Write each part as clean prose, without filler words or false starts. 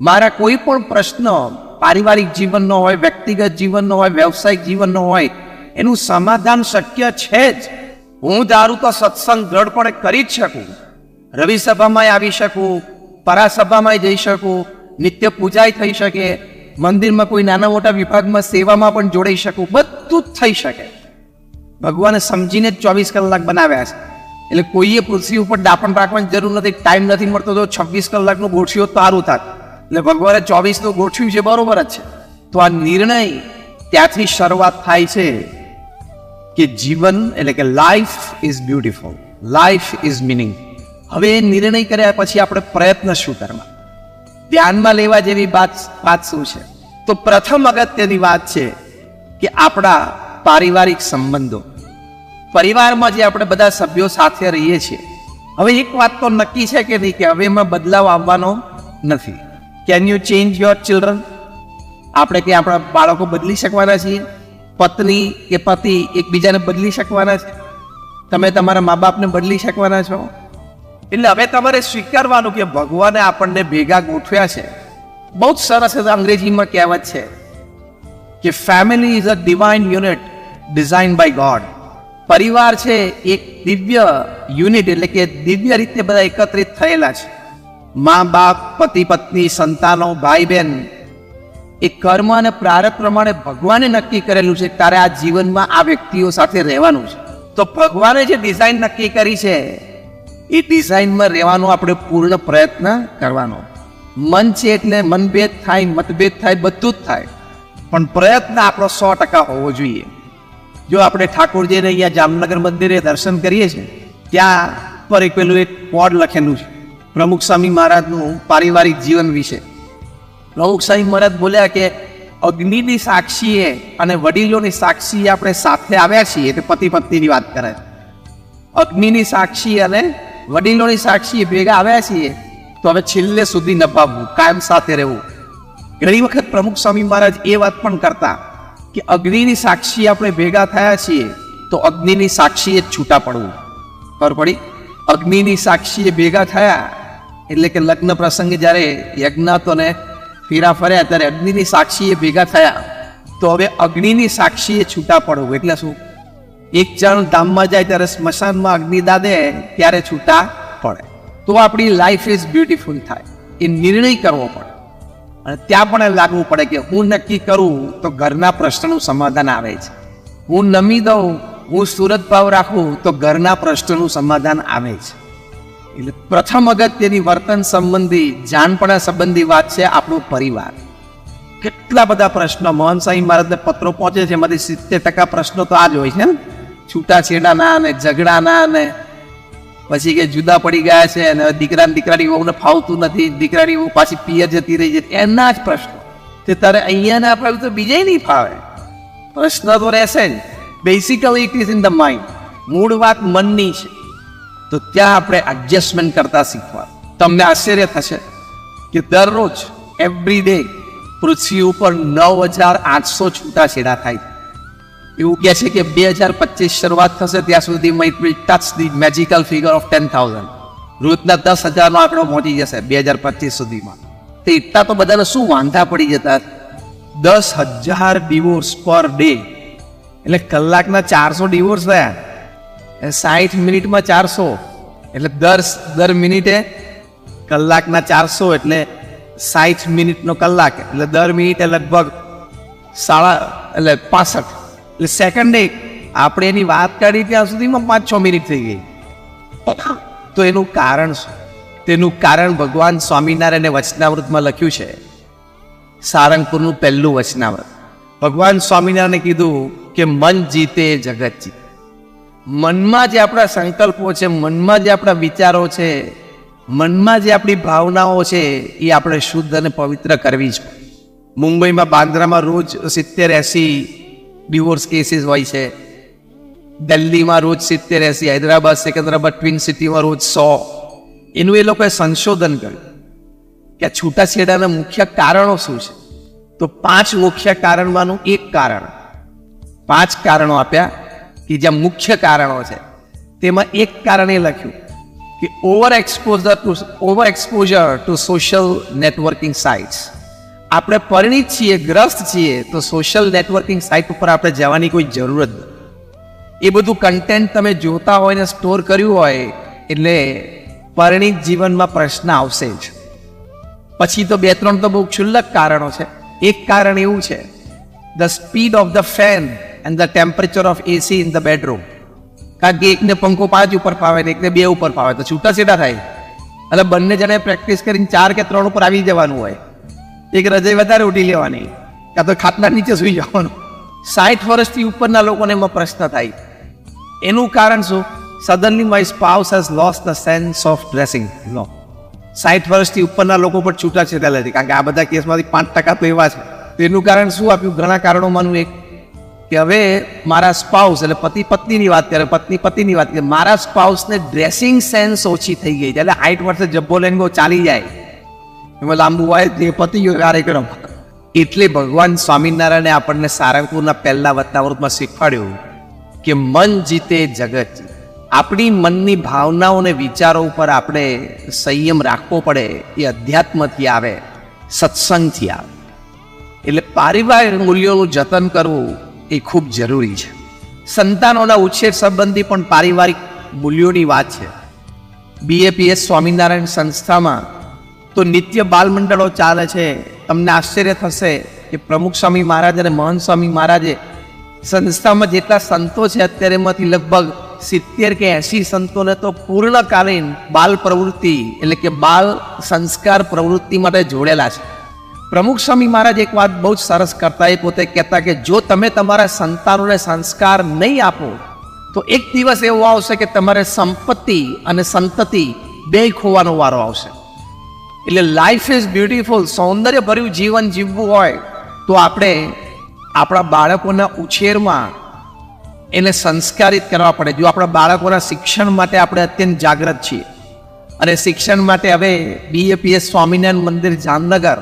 મારા કોઈ પણ પ્રશ્ન પારિવારિક જીવનનો હોય, વ્યક્તિગત જીવનનો હોય, વ્યવસાયિક જીવનનો હોય, એનું સમાધાન શક્ય છે જ. હું ધારું તો સત્સંગ દ્રઢપણે કરી જ શકું. રવિ સભામાં આવી શકું, પરાસભામાં જઈ શકું, નિત્ય પૂજાય થઈ શકે, મંદિરમાં કોઈ નાના મોટા વિભાગમાં સેવામાં પણ જોડાઈ શકું, બધું જ થઈ શકે. ભગવાને સમજીને જ 24 કલાક બનાવ્યા છે. એટલે કોઈએ પૃથ્વી ઉપર દાપણ રાખવાની જરૂર નથી. ટાઈમ નથી મળતો તો 26 કલાકનું ગોઠવ્યો તો સારું થાત. એટલે ભગવાને 24નું ગોઠવ્યું છે, બરોબર જ છે. તો આ નિર્ણય ત્યાંથી શરૂઆત થાય છે કે જીવન એટલે કે life is beautiful, life is meaning. હવે એ નિર્ણય કર્યા પછી આપણે પ્રયત્ન શું કરવા, ધ્યાનમાં લેવા જેવી વાત શું છે? તો પ્રથમ અગત્યની વાત છે કે આપણા પારિવારિક સંબંધો. પરિવારમાં જે આપણે બધા સભ્યો સાથે રહીએ છીએ, હવે એક વાત તો નક્કી છે કે નહીં કે હવે એમાં બદલાવ આવવાનો નથી. Can you change your children? આપણે કે આપણા બાળકો બદલી શકવાના છીએ? પત્ની કે પતિ એકબીજાને બદલી શકવાના છે? તમે તમારા મા બાપને બદલી શકવાના છો? એટલે હવે તમારે સ્વીકારવાનું કે ભગવાને આપણને ભેગા ગોઠવ્યા છે. બહુ જ સરસ અંગ્રેજીમાં કહેવત છે કે family is a divine unit design by God. પરિવાર છે એક દિવ્ય યુનિટ, એટલે કે દિવ્ય રીતે બધા એકત્રિત થયેલા છે. મા બાપ, પતિ પત્ની, સંતાનો, ભાઈ બહેન, એ કર્મ અને પ્રારબ્ધ પ્રમાણે ભગવાને નક્કી કરેલું છે તારે આ જીવનમાં આ વ્યક્તિઓ સાથે રહેવાનું છે. તો ભગવાને જે ડિઝાઇન નક્કી કરી છે એ ડિઝાઇનમાં રહેવાનો આપણે પૂર્ણ પ્રયત્ન કરવાનો. મન છે એટલે મનભેદ થાય, મતભેદ થાય, બધું જ થાય, પણ પ્રયત્ન આપણો 100% હોવો જોઈએ. જો આપણે ઠાકોરજીને અહીંયા જામનગર મંદિરે દર્શન કરીએ છીએ, ત્યાં પર પેલું એક બોર્ડ લખેલું છે પ્રમુખ સ્વામી મહારાજનું પારિવારિક જીવન વિશે. પ્રમુખ સ્વામી મહારાજ બોલ્યા કે અગ્નિની સાક્ષીએ અને વડીલોની સાક્ષીએ આપણે સાથે આવ્યા છીએ. એટલે પતિ પત્નીની વાત કરે છે. અગ્નિની સાક્ષી અને વડીલોની સાક્ષીએ ભેગા આવ્યા છીએ, તો હવે છેલ્લે સુધી નભાવવું, કાયમ સાથે રહેવું. ઘણી વખત પ્રમુખ સ્વામી મહારાજ એ વાત પણ કરતા કે અગ્નિની સાક્ષી આપણે ભેગા થયા છીએ તો અગ્નિની સાક્ષીએ છૂટા પડવું. ખબર પડી? અગ્નિની સાક્ષીએ ભેગા થયા એટલે કે લગ્ન પ્રસંગે જ્યારે યજ્ઞાતોને ફેરા ફર્યા ત્યારે અગ્નિની સાક્ષીએ ભેગા થયા, તો હવે અગ્નિની સાક્ષીએ છૂટા પડવું. એટલે શું? એક જણ ધામમાં જાય ત્યારે સ્મશાનમાં અગ્નિ દાદે ત્યારે છૂટા પડે. તો આપણી લાઈફ ઇઝ બ્યુટીફુલ થાય. એ નિર્ણય કરવો પડે અને ત્યાં પણ લાગવું પડે કે હું નક્કી કરું તો ઘરના પ્રશ્નનું સમાધાન આવે છે. હું નમી દઉં, હું સુરત ભાવ રાખું તો ઘરના પ્રશ્નનું સમાધાન આવે છે. એટલે પ્રથમ અગત્યની વર્તન સંબંધી, જાણપણા સંબંધી વાત છે આપણો પરિવાર. કેટલા બધા પ્રશ્નો મોહન સાંઈ મહારાજને પત્રો પહોંચે છે, એમાંથી 70% પ્રશ્નો તો આ જ હોય છે ને, છૂટાછેડાના ને ઝઘડાના ને પછી કે જુદા પડી ગયા છે અને દીકરાની વહુને ફાવતું નથી, દીકરાની વહુ પાછી પિયર જતી રહી છે, એના જ પ્રશ્નો. તે તારે અહીંયા ના ફાવે તો બીજે નહીં ફાવે, પ્રશ્ન તો રહેશે જ. Basically it is in the mind. મૂળ વાત મનની છે. તો ત્યાં આપણે એડજસ્ટમેન્ટ કરતા શીખવા. તમને આશ્ચર્ય થશે કે દરરોજ એવરી ડે પૃથ્વી ઉપર 9,800 છૂટાછેડા થાય. એવું કહે છે કે 2025 શરૂઆત થશે ત્યાં સુધીમાં it will touch the magical figure of 10,000. રોજના 10,000નો આંકડો પહોંચી જશે 2025 સુધીમાં. તો એટલા તો બધાને શું વાંધા પડી જતા? 10,000 ડિવોર્સ પર ડે, એટલે કલાકના 400 ડિવોર્સ થયા, 60 મિનિટમાં 400, એટલે દર મિનિટે કલાકના 400 એટલે 60 મિનિટનો કલાક, એટલે દર મિનિટે લગભગ 65 એટલે સેકન્ડે આપણે એની વાત કરી ત્યાં સુધીમાં 5-6 મિનિટ થઈ ગઈ. તો એનું કારણ શું? તેનું કારણ ભગવાન સ્વામિનારાયણે વચનામૃતમાં લખ્યું છે. સારંગપુરનું પહેલું વચનામૃત. ભગવાન સ્વામિનારાયણે કીધું કે મન જીતે જગત જીતે. મનમાં જે આપણા સંકલ્પો છે, મનમાં જે આપણા વિચારો છે, મનમાં જે આપણી ભાવનાઓ છે, એ આપણે શુદ્ધ અને પવિત્ર કરવી છે. મુંબઈમાં, બાંદ્રામાં રોજ 70-80 ડિવોર્સ કેસીસ હોય છે. દિલ્હીમાં રોજ 70-80, હૈદરાબાદ, સિકંદરાબાદ, ટ્વિન સિટીમાં રોજ 100. એનું એ લોકોએ સંશોધન કર્યું કે આ છૂટાછેડાના મુખ્ય કારણો શું છે. તો 5 મુખ્ય કારણમાંનું એક કારણ, 5 કારણો આપ્યા કે જ્યાં મુખ્ય કારણો છે તેમાં એક કારણ એ લખ્યું કે over exposure to social networking sites. આપણે પરિણિત છીએ, ગ્રસ્ત છીએ, તો સોશિયલ નેટવર્કિંગ સાઇટ ઉપર આપણે જવાની કોઈ જરૂર જ નથી. એ બધું કન્ટેન્ટ તમે જોતા હોય ને સ્ટોર કર્યું હોય એટલે પરિણિત જીવનમાં પ્રશ્ન આવશે જ. પછી તો 2-3 તો બહુ ક્ષુલ્લક કારણો છે. એક કારણ એવું છે, the speed of the fan and the temperature of AC in the bedroom. કારણ કે એકને પંખો 5 ઉપર ફાવે ને એકને 2 ઉપર ફાવે, તો છૂટાછેડા થાય. એટલે બંને જણે પ્રેક્ટિસ કરીને 4 કે 3 ઉપર આવી જવાનું હોય. એક રજાઈ વધારે ઉઠી લેવાની, કાં તો ખાટલા નીચે સુઈ જવાનું. 60 વર્ષથી ઉપરના લોકોને એમાં પ્રશ્ન થાય. એનું કારણ શું? Suddenly my spouse has lost the sense of dressing. 60 વર્ષથી ઉપરના લોકો પણ છૂટાછેડા નથી, કારણ કે આ બધા કેસમાંથી 5% તો એવા છે. તો એનું કારણ શું આપ્યું? ઘણા કારણોમાંનું એક કે હવે મારા સ્પાઉસ, એટલે પતિ પત્નીની વાત કરે, પત્ની પતિની વાત કરે, મારા સ્પાઉસને ડ્રેસિંગ સેન્સ ઓછી થઈ ગઈ છે. એટલે 60 વર્ષે જબ્બો લઈને ચાલી જાય, એમાં લાંબુ હોય તે પતિ કાર્યક્રમ. એટલે ભગવાન સ્વામિનારાયણે આપણને સારંગપુરના પહેલા વતનાવૃતમાં શીખવાડ્યું કે મન જીતે જગત. આપણી મનની ભાવનાઓ અને વિચારો ઉપર આપણે સંયમ રાખવો પડે. એ અધ્યાત્મથી આવે, સત્સંગથી આવે. એટલે પારિવારિક મૂલ્યોનું જતન કરવું એ ખૂબ જરૂરી છે. સંતાનોના ઉછેર સંબંધી પણ પારિવારિક મૂલ્યોની વાત છે. BAPS સ્વામિનારાયણ સંસ્થામાં તો નિત્ય બાલમંડળો ચાલે છે. તમને આશ્ચર્ય થશે કે પ્રમુખ સ્વામી મહારાજ અને મહંત સ્વામી મહારાજે સંસ્થામાં જેટલા સંતો છે અત્યારે એમાંથી લગભગ 70 કે 80 સંતોને તો પૂર્ણકાલીન બાલ પ્રવૃત્તિ એટલે કે બાલ સંસ્કાર પ્રવૃત્તિ માટે જોડેલા છે. પ્રમુખ સ્વામી મહારાજ એક વાત બહુ જ સરસ કરતા. એ પોતે કહેતા કે જો તમે તમારા સંતાનોને સંસ્કાર નહીં આપો તો એક દિવસ એવો આવશે કે તમારે સંપત્તિ અને સંતતિ બે ખોવાનો વારો આવશે. એટલે લાઈફ ઇઝ બ્યુટીફુલ, સૌંદર્ય ભર્યું જીવન જીવવું હોય તો આપણે આપણા બાળકોના ઉછેરમાં એને સંસ્કારિત કરવા પડે. જો આપણા બાળકોના શિક્ષણ માટે આપણે અત્યંત જાગૃત છીએ અને શિક્ષણ માટે હવે BAPS સ્વામિનારાયણ મંદિર જામનગર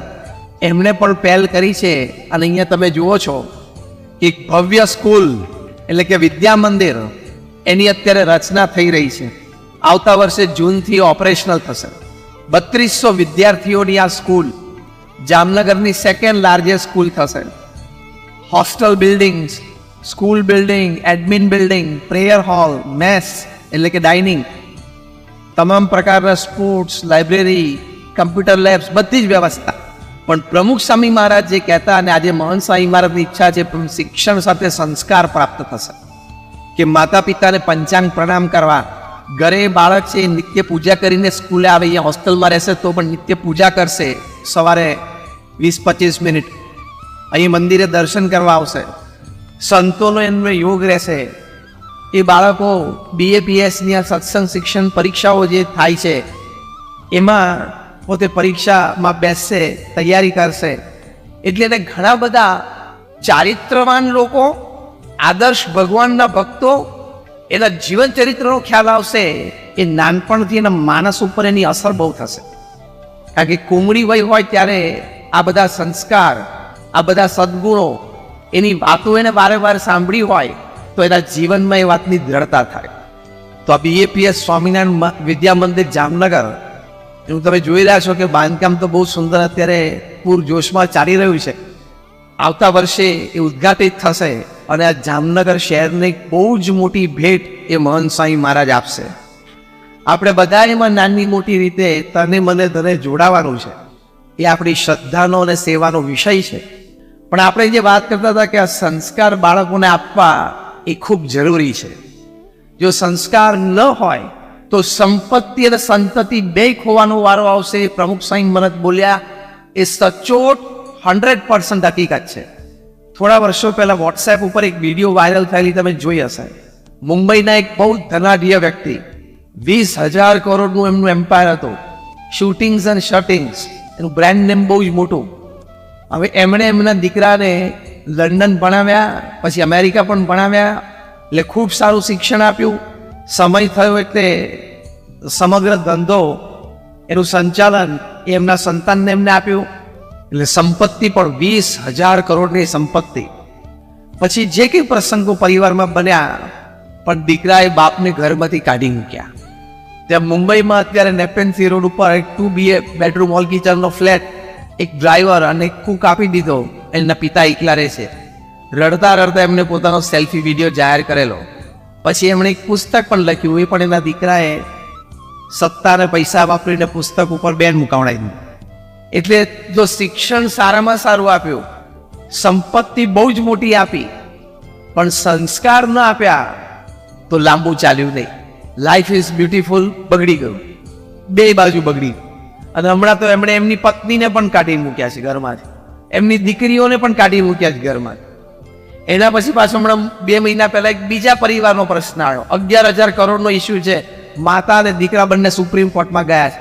એમણે પણ પહેલ કરી છે. અને અહીંયા તમે જુઓ છો કે ભવ્ય સ્કૂલ એટલે કે વિદ્યા મંદિર એની અત્યારે રચના થઈ રહી છે. આવતા વર્ષે જૂનથી ઓપરેશનલ થશે. 3200 વિદ્યાર્થીઓની આ સ્કૂલ જામનગરની 2nd લાર્જેસ્ટ સ્કૂલ થશે. Hostel buildings, school building, admin building, prayer hall, mess એટલે કે ડાઇનિંગ, તમામ પ્રકારના સ્પોર્ટ્સ, લાઇબ્રેરી, કમ્પ્યુટર લેબ્સ, બધી જ વ્યવસ્થા. પણ પ્રમુખ સ્વામી મહારાજ જે કહેતા, અને આજે મહંત સ્વામી મહારાજની ઈચ્છા છે, શિક્ષણ સાથે સંસ્કાર પ્રાપ્ત થશે. કે માતા પિતાને પંચાંગ પ્રણામ કરવા, ઘરે બાળક છે નિત્ય પૂજા કરીને સ્કૂલે આવે, અહીંયા હોસ્ટેલમાં રહેશે તો પણ નિત્ય પૂજા કરશે. સવારે 20-25 મિનિટ અહીં મંદિરે દર્શન કરવા આવશે. સંતોનો એમનો યોગ રહેશે. એ બાળકો BAPSની આ સત્સંગ શિક્ષણ પરીક્ષાઓ જે થાય છે એમાં પોતે પરીક્ષામાં બેસશે, તૈયારી કરશે. એટલે એને ઘણા બધા ચારિત્રવાન લોકો, આદર્શ ભગવાનના ભક્તો, એના જીવન ચરિત્રનો ખ્યાલ આવશે. એ નાનપણથી એના માનસ ઉપર એની અસર બહુ થશે. કારણ કે કુમળી વય હોય ત્યારે આ બધા સંસ્કાર, આ બધા સદગુણો, એની વાતો એને વારે વારે સાંભળી હોય તો એના જીવનમાં એ વાતની દ્રઢતા થાય. તો આ BAPS સ્વામિનારાયણ વિદ્યા મંદિર જામનગર એવું તમે જોઈ રહ્યા છો કે બાંધકામ તો બહુ સુંદર અત્યારે પૂરજોશમાં ચાલી રહ્યું છે. આવતા વર્ષે એ ઉદ્ઘાટિત થશે અને આ જામનગર શહેરને બહુ જ મોટી ભેટ એ મહંત સ્વામી મહારાજ આપશે. આપણે બધા એમાં નાની મોટી રીતે તને મને તને જોડાવાનું છે. એ આપણી શ્રદ્ધાનો અને સેવાનો વિષય છે. પણ આપણે જે વાત કરતા હતા કે આ સંસ્કાર બાળકોને આપવા એ ખૂબ જરૂરી છે. જો સંસ્કાર ન હોય તો સંપત્તિ અને સંતતિ બે ખોવાનો વારો આવશે. પ્રમુખ સ્વામી મહારાજ બોલ્યા એ સચોટ 100% હકીકત છે. થોડા વર્ષો પહેલા WhatsApp ઉપર એક વિડીયો વાયરલ થયેલી તમે જોઈ હશે. મુંબઈના એક બહુ ધનાઢ્ય વ્યક્તિ, 20,000 કરોડનું એમનું એમ્પાયર હતું. શૂટિંગ્સ એન્ડ શટિંગ્સ એનું બ્રાન્ડ નેમ બહુ જ મોટું. હવે એમણે એમના દીકરાને લંડન ભણાવ્યા, પછી અમેરિકા પણ ભણાવ્યા. એટલે ખૂબ સારું શિક્ષણ આપ્યું. સમય થયો એટલે સમગ્ર ધંધો એનું સંચાલન એ એમના સંતાનને એમને આપ્યું. એટલે સંપત્તિ પણ 20,000 કરોડની સંપત્તિ. પછી જે કંઈ પ્રસંગો પરિવારમાં બન્યા પણ દીકરાએ બાપને ઘરમાંથી કાઢી મૂક્યા. ત્યાં મુંબઈમાં અત્યારે નેપેન્સી રોડ ઉપર એક 2 બેડરૂમ હોલ કિચનનો ફ્લેટ એક ડ્રાઈવર અને એક કુક આપી દીધો. એમના પિતા એકલા રહે છે. રડતા રડતા એમને પોતાનો સેલ્ફી વિડીયો જાહેર કરેલો. પછી એમણે એક પુસ્તક પણ લખ્યું. એ પણ એના દીકરાએ સત્તા અને પૈસા વાપરીને પુસ્તક ઉપર બેન મુકાવડાવી દીધું. એટલે જો શિક્ષણ સારામાં સારું આપ્યું, સંપત્તિ બહુ જ મોટી આપી, પણ સંસ્કાર ન આપ્યા તો લાંબુ ચાલ્યું નહીં. લાઈફ ઇઝ બ્યુટીફુલ બગડી ગયું, બે બાજુ બગડી. અને હમણાં તો એમણે એમની પત્નીને પણ કાઢી મૂક્યા છે ઘરમાંથી, એમની દીકરીઓને પણ કાઢી મૂક્યા છે ઘરમાંથી. એના પછી પાછું હમણાં 2 મહિના પહેલા એક બીજા પરિવારનો પ્રશ્ન આવ્યો. 11,000 કરોડનો ઇસ્યુ છે. માતા અને દીકરા બંને સુપ્રીમ કોર્ટમાં ગયા છે.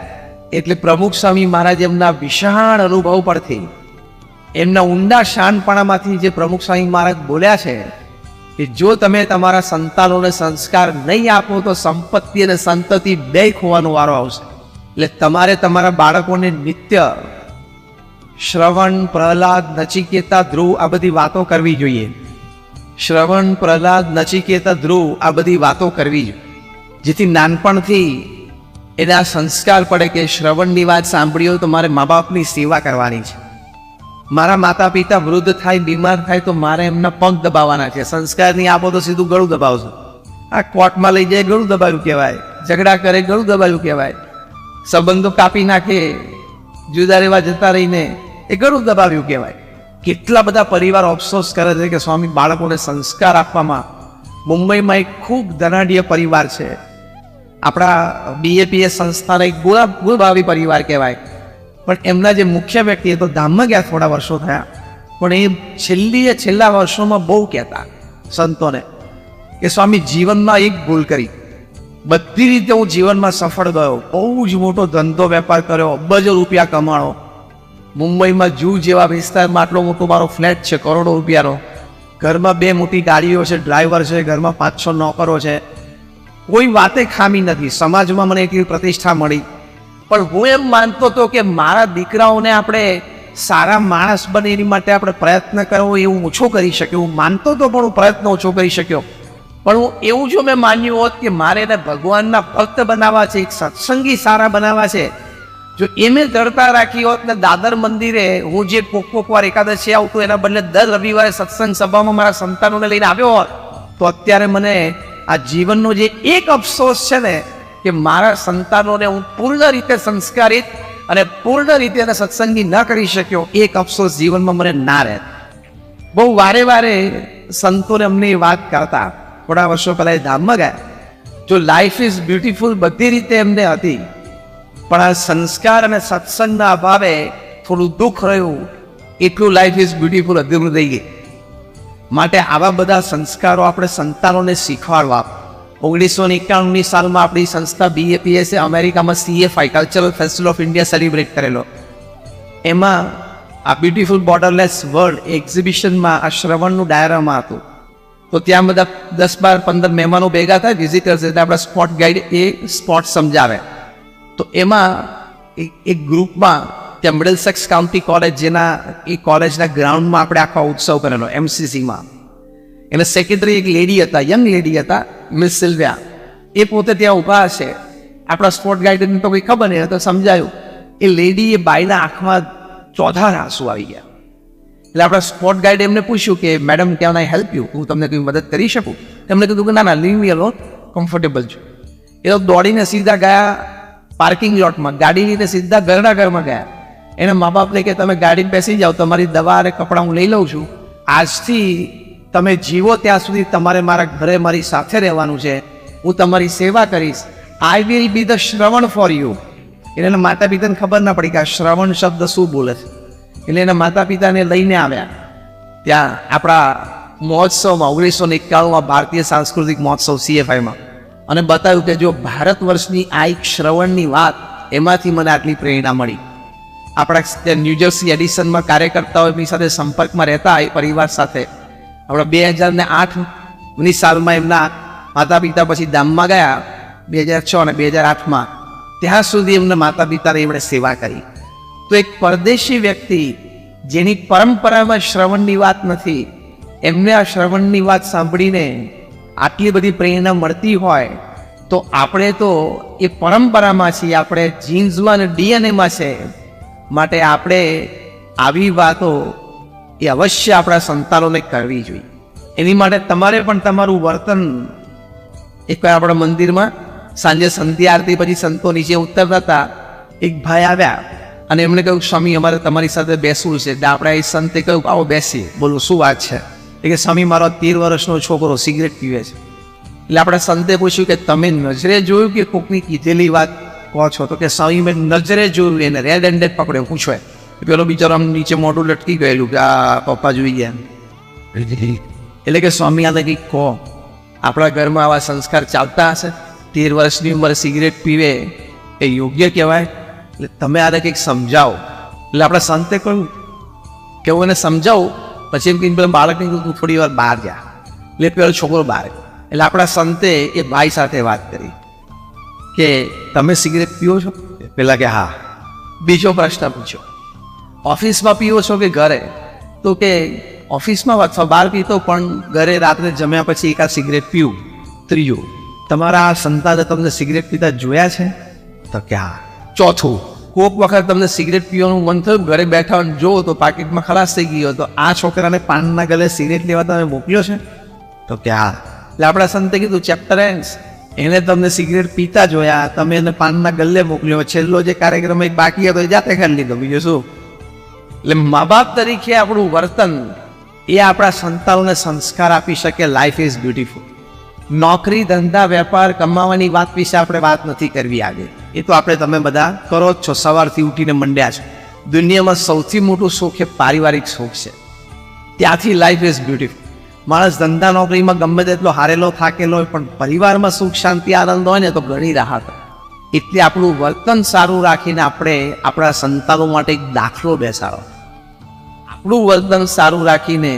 એટલે પ્રમુખ સ્વામી મહારાજ એમના વિશાળ અનુભવ પરથી, એમના ઊંડા શાનપણામાંથી જે પ્રમુખ સ્વામી મહારાજ બોલ્યા છે કે જો તમે તમારા સંતાનોને સંસ્કાર નહીં આપો તો સંપત્તિ અને સંતતિ બે ખોવાનો વારો આવશે. એટલે તમારે તમારા બાળકોને નિત્ય શ્રવણ, પ્રહલાદ, નચિકેતા, ધ્રુવ આ બધી વાતો કરવી જોઈએ. શ્રવણ, પ્રહલાદ, નચિકેતા, ધ્રુવ આ બધી વાતો કરવી જોઈએ, જેથી નાનપણથી એને આ સંસ્કાર પડે કે શ્રવણની વાત સાંભળી હોય તો મારે મા બાપની સેવા કરવાની છે. મારા માતા પિતા વૃદ્ધ થાય, બીમાર થાય તો મારે એમના પગ દબાવવાના છે. સંસ્કાર નહીં આપો તો સીધું ગળું દબાવશે. આ કોર્ટમાં લઈ જાય ગળું દબાવ્યું કહેવાય, ઝઘડા કરે ગળું દબાવ્યું કહેવાય, સંબંધો કાપી નાખે, જુદા રહેવા જતા રહીને એ ગળું દબાવ્યું કહેવાય. કેટલા બધા પરિવાર અફસોસ કરે છે કે સ્વામી બાળકોને સંસ્કાર આપવામાં. મુંબઈમાં એક ખૂબ ધનાઢ્ય પરિવાર છે, આપણા BAPS સંસ્થાના એક ગુણભાવી પરિવાર કહેવાય. પણ એમના જે મુખ્ય વ્યક્તિ એ તો ધામમાં ગયા થોડા વર્ષો થયા, પણ એ છેલ્લા વર્ષોમાં બહુ કહેતા સંતોને કે સ્વામી જીવનમાં એક ભૂલ કરી, બધી રીતે હું જીવનમાં સફળ ગયો, બહુ જ મોટો ધંધો વેપાર કર્યો, અબજો રૂપિયા કમાણો, મુંબઈમાં જૂ જેવા વિસ્તારમાં આટલો મોટો મારો ફ્લેટ છે, કરોડો રૂપિયાનો, ઘરમાં 2 મોટી ગાડીઓ છે, ડ્રાઈવર છે, ઘરમાં 5-6 નોકરો છે, કોઈ વાતે ખામી નથી, સમાજમાં મને એટલી પ્રતિષ્ઠા મળી. પણ હું એમ માનતો હતો કે મારા દીકરાઓને આપણે સારા માણસ બને એની માટે આપણે પ્રયત્ન કરવો એવું ઓછો કરી શક્યો. હું માનતો હતો પણ હું પ્રયત્ન ઓછો કરી શક્યો. પણ હું એવું જો મેં માન્યું હોત કે મારે એને ભગવાનના ભક્ત બનાવવા છે, એક સત્સંગી સારા બનાવવા છે, જો એ મેં દળતા રાખી હોત ને દાદર મંદિરે હું જે કોક વાર એકાદશી આવતું એના બદલે દર રવિવારે સત્સંગ સભામાં મારા સંતાનોને લઈને આવ્યો હોત તો અત્યારે મને આ જીવનનો જે એક અફસોસ છે ને કે મારા સંતાનોને હું પૂર્ણ રીતે સંસ્કારિત અને પૂર્ણ રીતે એને સત્સંગી ન કરી શક્યો, એક અફસોસ જીવનમાં મને ના રહે. બહુ વારે વારે સંતોને અમને એ વાત કરતા. થોડા વર્ષો પહેલા એ ધામમાં ગયા. જો લાઈફ ઇઝ બ્યુટીફુલ બધી રીતે એમને હતી, પણ આ સંસ્કાર અને સત્સંગના અભાવે થોડું દુઃખ રહ્યું, એટલું લાઈફ ઇઝ બ્યુટીફુલ અધૂરું રહી ગઈ. માટે આવા બધા સંસ્કારો આપણે સંતાનોને શીખવાડવા. 1991ની સાલમાં આપણી સંસ્થા BAPS અમેરિકામાં CFI cultural festival of India celebrate કરેલો. એમાં આ બ્યુટીફુલ બોર્ડરલેસ વર્લ્ડ એક્ઝિબિશનમાં આ શ્રવણનું ડાયરામાં હતું. તો ત્યાં બધા 10-12-15 મહેમાનો ભેગા થાય, વિઝિટર્સ, એટલે આપણા સ્પોટ ગાઈડ એ સ્પોટ સમજાવે. તો એમાં એક ગ્રુપમાં ત્યાં મિડલસેક્સ કાઉન્ટી કોલેજ, જેના એ કોલેજના ગ્રાઉન્ડમાં આપણે આખો ઉત્સવ કરેલો MCCમાં. એના સેક્રેટરી એક લેડી હતા, યંગ લેડી હતા, મિસ સિલ્વિયા. એ પોતે ત્યાં ઊભા હશે, આપણા સ્પોટ ગાઈડને તો કંઈ ખબર નહીં, તો સમજાયું. એ લેડી, એ બાઈના આંખમાં ચોધાર આંસુ આવી ગયા. એટલે આપણા સ્પોટ ગાઈડ એમને પૂછ્યું કે madam can I help you, હું તમને કોઈ મદદ કરી શકું? એમને કીધું કે ના ના, લીવ મી અલોન, કમ્ફર્ટેબલ છું. એ તો દોડીને સીધા ગયા પાર્કિંગ લોટમાં, ગાડી લઈને સીધા ઘરમાં ગયા. એના મા બાપને કે તમે ગાડીમાં બેસી જાઓ, તમારી દવા અને કપડાં હું લઈ લઉં છું, આજથી તમે જીવો ત્યાં સુધી તમારે મારા ઘરે મારી સાથે રહેવાનું છે, હું તમારી સેવા કરીશ, I will be the Shravan for you. એટલે એના માતા પિતાને ખબર ના પડી કે આ શ્રવણ શબ્દ શું બોલે છે. એટલે એના માતા પિતાને લઈને આવ્યા ત્યાં આપણા મહોત્સવમાં 1991માં ભારતીય સાંસ્કૃતિક મહોત્સવ CFIમાં, અને બતાવ્યું કે જો ભારત વર્ષની આ એક શ્રવણની વાત, એમાંથી મને આટલી પ્રેરણા મળી. આપણા ન્યૂજર્સી એડિસનમાં કાર્યકર્તાઓ એમની સાથે સંપર્કમાં રહેતા, એ પરિવાર સાથે આપણા 2008ની સાલમાં એમના માતા પિતા પછી ધામમાં ગયા 2006 અને 2008માં. ત્યાં સુધી એમના માતા પિતાને એમણે સેવા કરી. તો એક પરદેશી વ્યક્તિ જેની પરંપરામાં શ્રવણની વાત નથી, એમને આ શ્રવણની વાત સાંભળીને આટલી બધી પ્રેરણા મળતી હોય તો આપણે તો એ પરંપરામાં છીએ, આપણે જીન્સમાં અને ડીએનએમાં છે. માટે આપણે આવી વાતો એ અવશ્ય આપણા સંતાનોને કરવી જોઈએ. એની માટે તમારે પણ તમારું વર્તન, એકવાર આપણા મંદિરમાં સાંજે સંધ્યા આરતી પછી સંતો નીચે ઉતરતા હતા. એક ભાઈ આવ્યા અને એમણે કહ્યું, સ્વામી અમારે તમારી સાથે બેસવું છે. એટલે આપણે એ સંતે કહ્યું, આવો બેસીએ. બોલો શું વાત છે? એ કે સ્વામી મારો 13 વર્ષનો છોકરો સિગરેટ પીવે છે. એટલે આપણે સંતે પૂછ્યું કે તમે નજરે જોયું કે કોકની કીધેલી વાત કહો છો? તો કે સ્વામી મેં નજરે જોયું, એને રેડ હેન્ડેડ પકડ્યો. પૂછો પેલો બિચારો આમ નીચે મોઢું લટકી ગયેલું કે આ પપ્પા જોઈ ગયા. એટલે કે સ્વામી આને કંઈક કહો, આપણા ઘરમાં આવા સંસ્કાર ચાલતા હશે? 13 વર્ષની ઉંમરે સિગરેટ પીવે એ યોગ્ય કહેવાય? એટલે તમે આને કંઈક સમજાવો. એટલે આપણા સંતે કહ્યું કે હું એને સમજાવું. પછી એમ કહીને પેલા બાળકને તું થોડી વાર બહાર જા. એટલે પેલો છોકરો બહાર. એટલે આપણા સંતે એ ભાઈ સાથે વાત કરી કે તમે સિગરેટ પીવો છો? પેલા કે હા. બીજો પ્રશ્ન પૂછ્યો, ઓફિસમાં પીવો છો કે ઘરે? તો કે ઓફિસમાં અથવા બહાર પીતો, પણ ઘરે રાત્રે જમ્યા પછી એકાદ સિગરેટ પીવું. ત્રીજું, તમારા સંતાને તમને સિગરેટ પીતા જોયા છે? તો કે હા. ચોથું, કોક વખત તમને સિગરેટ પીવાનું મન થયું, ઘરે બેઠા જોવો તો પાકીટમાં ખલાસ થઈ ગયો, તો આ છોકરાને પાનના ગલે સિગરેટ લેવા તમે મોકલ્યો છે? તો કે હા. એટલે આપણા સંતે કીધું ચેપ્ટર એન્ડ. એને તમને સિગરેટ પીતા જોયા, તમે એને પાનના ગલ્લે મોકલ્યો, છેલ્લો જે કાર્યક્રમ એક બાકી હતો એ જાતે કરી લીધો. બીજું શું? એટલે મા બાપ તરીકે આપણું વર્તન એ આપણા સંતાનોને સંસ્કાર આપી શકે. Life is beautiful. નોકરી, ધંધા, વેપાર, કમાવાની વાત વિશે આપણે વાત નથી કરવી આજે. એ તો આપણે તમે બધા કરો જ છો, સવારથી ઉઠીને મંડ્યા છો. દુનિયામાં સૌથી મોટું સુખ એ પારિવારિક સુખ છે. ત્યાંથી લાઈફ ઇઝ બ્યુટીફુલ. માણસ ધંધા નોકરીમાં ગમે તેટલો હારેલો થાકેલો હોય, પણ પરિવારમાં સુખ શાંતિ આનંદ હોય ને તો ઘણી રાહત. એટલે આપણું વર્તન સારું રાખીને આપણે આપણા સંતાનો માટે એક દાખલો બેસાડો. આપણું વર્તન સારું રાખીને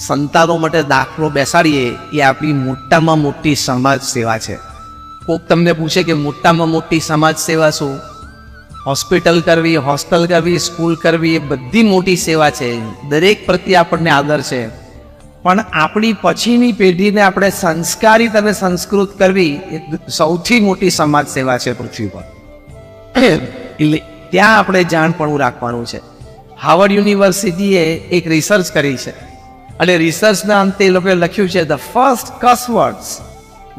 સંતાનો માટે દાખલો બેસાડીએ એ આપણી મોટામાં મોટી સમાજ સેવા છે. કોઈક તમને પૂછે કે મોટામાં મોટી સમાજ સેવા શું? હોસ્પિટલ કરવી, હોસ્ટેલ કરવી, સ્કૂલ કરવી, એ બધી મોટી સેવા છે. દરેક પ્રત્યે આપણને આદર છે. પણ આપણી પછીની પેઢીને આપણે સંસ્કારિત અને સંસ્કૃત કરવી એ સૌથી મોટી સમાજ સેવા છે પૃથ્વી પર. એટલે ત્યાં આપણે જાણપણું રાખવાનું છે. હાર્વર્ડ યુનિવર્સિટીએ એક રિસર્ચ કરી છે અને રિસર્ચના અંતે એ લોકોએ લખ્યું છે, ધ ફર્સ્ટ કસ words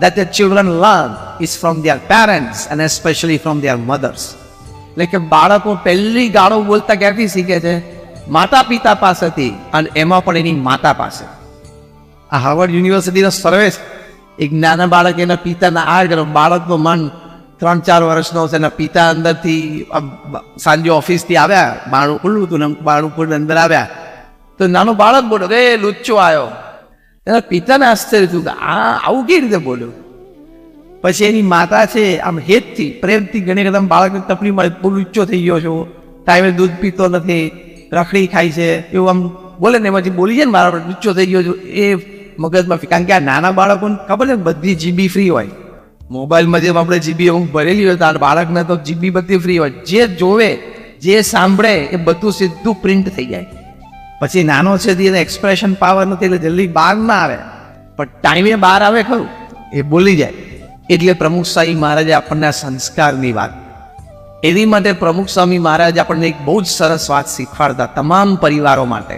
that the children learn is from their parents and especially from their mothers. એટલે કે બાળકો પહેલી ગાળો બોલતા ક્યાંથી શીખે છે? માતા પિતા પાસેથી, અને એમાં પણ એની માતા પાસે. આ હાર્વર્ડ યુનિવર્સિટીનો સર્વે છે. એક નાના બાળક એના પિતાના આ બાળકનું મન 3-4 વર્ષનો છે, એના પિતા અંદરથી સાંજે ઓફિસથી આવ્યા, બાણું ખુલ્લું હતું ને બાણું ખુલ્લું અંદર આવ્યા તો નાનો બાળક બોલ્યો, રે લુચ્ચો આવ્યો. એના પિતાને આશ્ચર્ય થયું કે આ આવું કેવી રીતે બોલ્યો. પછી એની માતા છે આમ હેતથી પ્રેમથી ઘણી વખત બાળકને તકલીફ મળે, બહુ લુચ્ચો થઈ ગયો છો, ટાઈમે દૂધ પીતો નથી, રખડી ખાય છે, એવું આમ બોલે ને એમાંથી બોલી જાય ને મારા લુચ્ચો થઈ ગયો છું એ મગજમાં. કારણ કે આ નાના બાળકોને ખબર છે બધી જીબી ફ્રી હોય. મોબાઈલમાં જેમ આપણે જીબી અમુક ભરેલી હોય તો બાળકને તો જીબી બધી ફ્રી હોય. જે જોવે, જે સાંભળે એ બધું સીધું પ્રિન્ટ થઈ જાય. પછી નાનો છે એને એક્સપ્રેશન પાવર નથી એટલે જલ્દી બહાર ના આવે, પણ ટાઈમે બહાર આવે ખરું, એ બોલી જાય. એટલે પ્રમુખ સ્વામી મહારાજે આપણને આ સંસ્કારની વાત, એની માટે પ્રમુખ સ્વામી મહારાજ આપણને એક બહુ જ સરસ વાત શીખવાડતા તમામ પરિવારો માટે.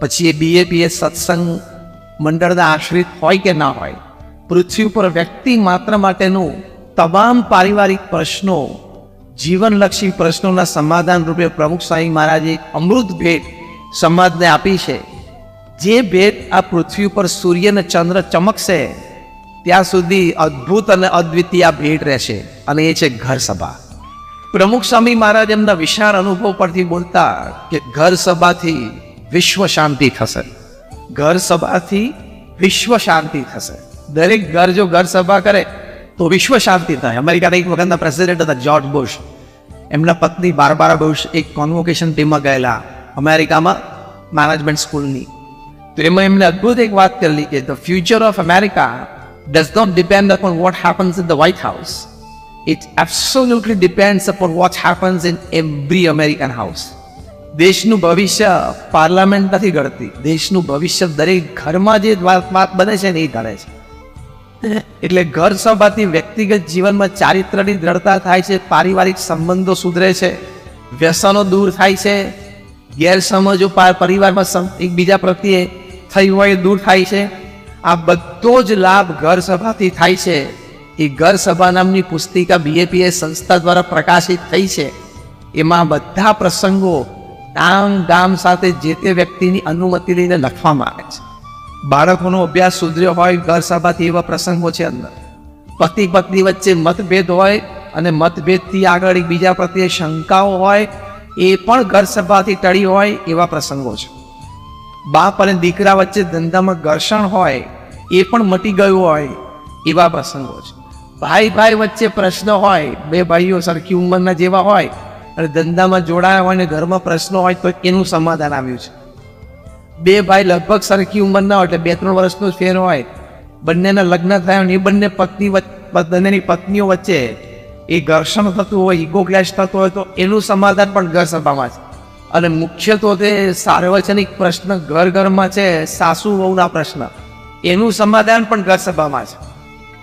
પછી એ BAPS સત્સંગ મંડળના આશ્રિત હોય કે ના હોય, પૃથ્વી ઉપર વ્યક્તિ માત્ર માટેનું તમામ પારિવારિક પ્રશ્નો, જીવનલક્ષી પ્રશ્નોના સમાધાન રૂપે પ્રમુખ સ્વામી મહારાજે અમૃત ભેટ સમાજને આપી છે. જે ભેટ આ પૃથ્વી ઉપર સૂર્ય અને ચંદ્ર ચમકશે ત્યાં સુધી અદ્ભુત અને અદ્વિતીય ભેટ રહેશે, અને એ છે ઘર સભા. પ્રમુખ સ્વામી મહારાજ એમના વિશાળ અનુભવ પરથી બોલતા કે ઘર સભાથી વિશ્વ શાંતિ થશે. ઘર સભાથી વિશ્વ શાંતિ થશે. દરેક ઘર જો ઘર સભા કરે તો વિશ્વ શાંતિ થાય. અમેરિકાના એક વખતના પ્રેસિડેન્ટ હતા જ્યોર્જ બુશ, એમના પત્ની બારબારા બુશ એક કોન્વોકેશન ટીમમાં ગયેલા અમેરિકામાં મેનેજમેન્ટ સ્કૂલની. તો એમાં એમને અદ્ભુત એક વાત કરેલી કે the future of America does not depend upon what happens in the White House. It absolutely depends upon what happens in every American house. દેશનું ભવિષ્ય પાર્લામેન્ટ નથી ઘડતી, દેશનું ભવિષ્ય દરેક ઘરમાં જે વાત બને છે ને એ ઘડે છે. એટલે ઘર સભાથી વ્યક્તિગત જીવનમાં ચારિત્રની દ્રઢતા થાય છે, પારિવારિક સંબંધો સુધરે છે, વ્યસનો દૂર થાય છે, ગેરસમજો પરિવારમાં એકબીજા પ્રત્યે થઈ હોય દૂર થાય છે. આ બધો જ લાભ ઘર સભાથી થાય છે. એ ઘર સભા નામની પુસ્તિકા BAPS સંસ્થા દ્વારા પ્રકાશિત થઈ છે. એમાં બધા પ્રસંગો ગામ સાથે જે તે વ્યક્તિની અનુમતિ લઈને લખવામાં આવે છે. બાળકોનો અભ્યાસ સુધર્યો હોય ઘર સભાથી એવા પ્રસંગો છે અંદર. પતિ પત્ની વચ્ચે મતભેદ હોય અને મતભેદથી આગળ એકબીજા પ્રત્યે શંકાઓ હોય એ પણ ઘર સભાથી ટળી હોય એવા પ્રસંગો છે. બાપ અને દીકરા વચ્ચે ધંધામાં ઘર્ષણ હોય એ પણ મટી ગયું હોય એવા પ્રસંગો છે. ભાઈ વચ્ચે પ્રશ્ન હોય, બે ભાઈઓ સરખી ઉંમરના જેવા હોય અને ધંધામાં જોડાયા હોય ને ઘરમાં પ્રશ્નો હોય તો એનું સમાધાન આવ્યું છે. બે ભાઈ લગભગ સરખી ઉંમરના હોય એટલે 2-3 વર્ષનો ફેર હોય, બંનેના લગ્ન થયા એ બંનેની પત્નીઓ વચ્ચે એ ઘર્ષણ થતું હોય, ઈગો ક્લેશ થતો હોય તો એનું સમાધાન પણ ઘર સભામાં છે. અને મુખ્ય તો તે સાર્વજનિક પ્રશ્ન ઘરમાં છે, સાસુ વહુના પ્રશ્ન, એનું સમાધાન પણ ઘર સભામાં છે.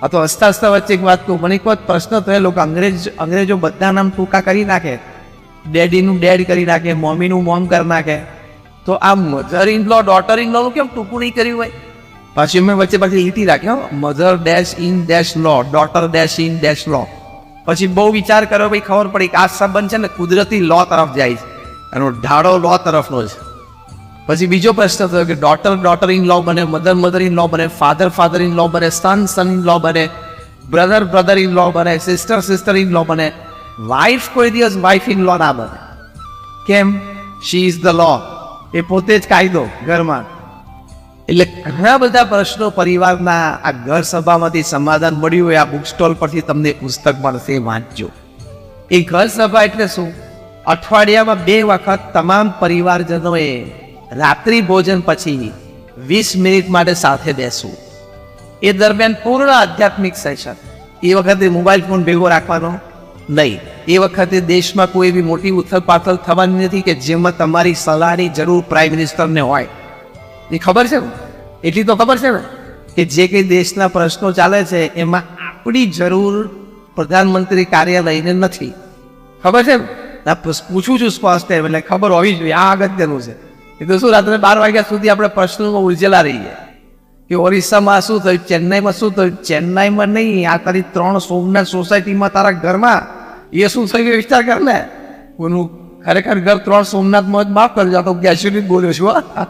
આ તો હસતા હસતા વચ્ચે એક વાત કહું, મને એક વાત પ્રશ્ન થયેલો કે અંગ્રેજો બધા નામ ટૂંકા કરી નાખે, ડેડીનું ડેડ કરી નાખે, મમ્મીનું મોમ કરી નાખે, તો આ mother in law daughter in law કેમ ટૂંકું નહીં કર્યું હોય? પછી મેં વચ્ચે લીટી રાખ્યો, mother dash in dash law, daughter dash in dash law. પછી બહુ વિચાર કર્યો, ભાઈ ખબર પડી કે આ સંબંધ છે ને કુદરતી લો તરફ જાય છે, એનો ઢાળો લો તરફનો છે. પછી બીજો પ્રશ્ન થયો કે ડોટર ઇન લો બને, મધર ઇન લો બને, ફાધર ઇન લો બને, સન ઇન લો બને, બ્રધર ઇન લો બને, સિસ્ટર ઇન લો બને, વાઇફ કોઈ દિવસ વાઇફ ઇન લો ના બને. કેમ? શી ઇઝ ધ લો, એ પોતે જ કાયદો ઘરમાં. એટલે ઘણા બધા પ્રશ્નો પરિવારના આ ઘર સભામાંથી સમાધાન મળ્યું હોય. આ બુક સ્ટોલ પરથી તમને પુસ્તક મળશે, વાંચજો. એ ઘર સભા એટલે શું? અઠવાડિયામાં 2 વખત તમામ પરિવારજનોએ રાત્રિ ભોજન પછી 20 મિનિટ માટે સાથે બેસવું. એ દરમિયાન પૂર્ણ આધ્યાત્મિક સેશન. એ વખતે મોબાઈલ ફોન ભેગો રાખવાનો નહીં. એ વખતે દેશમાં કોઈ એવી મોટી ઉથલપાથલ થવાની નથી કે જેમાં તમારી સલાહની જરૂર પ્રાઇમ મિનિસ્ટરને હોય. એ ખબર છે ને? એટલી તો ખબર છે ને કે જે કંઈ દેશના પ્રશ્નો ચાલે છે એમાં આપણી જરૂર પ્રધાનમંત્રી કાર્યાલયને નથી. ખબર છે ને? પૂછું છું સ્પષ્ટ, એટલે ખબર હોવી જોઈએ. આ અગત્યનું છે. એ તો શું, રાત્રે 12 વાગ્યા સુધી આપણે પ્રશ્નોમાં ઉલઝેલા રહીએ કે ઓરિસ્સામાં શું થયું, ચેન્નાઈમાં શું થયું. ચેન્નાઈમાં નહીં, આ તારી 3 સોમનાથ સોસાયટીમાં તારા ઘરમાં એ શું થયું વિચાર કર ને. કોનું ખરેખર ઘર 3 સોમનાથમાં જ માફ કરજો, તો ગેસ્યુલી બોલ્યો છું.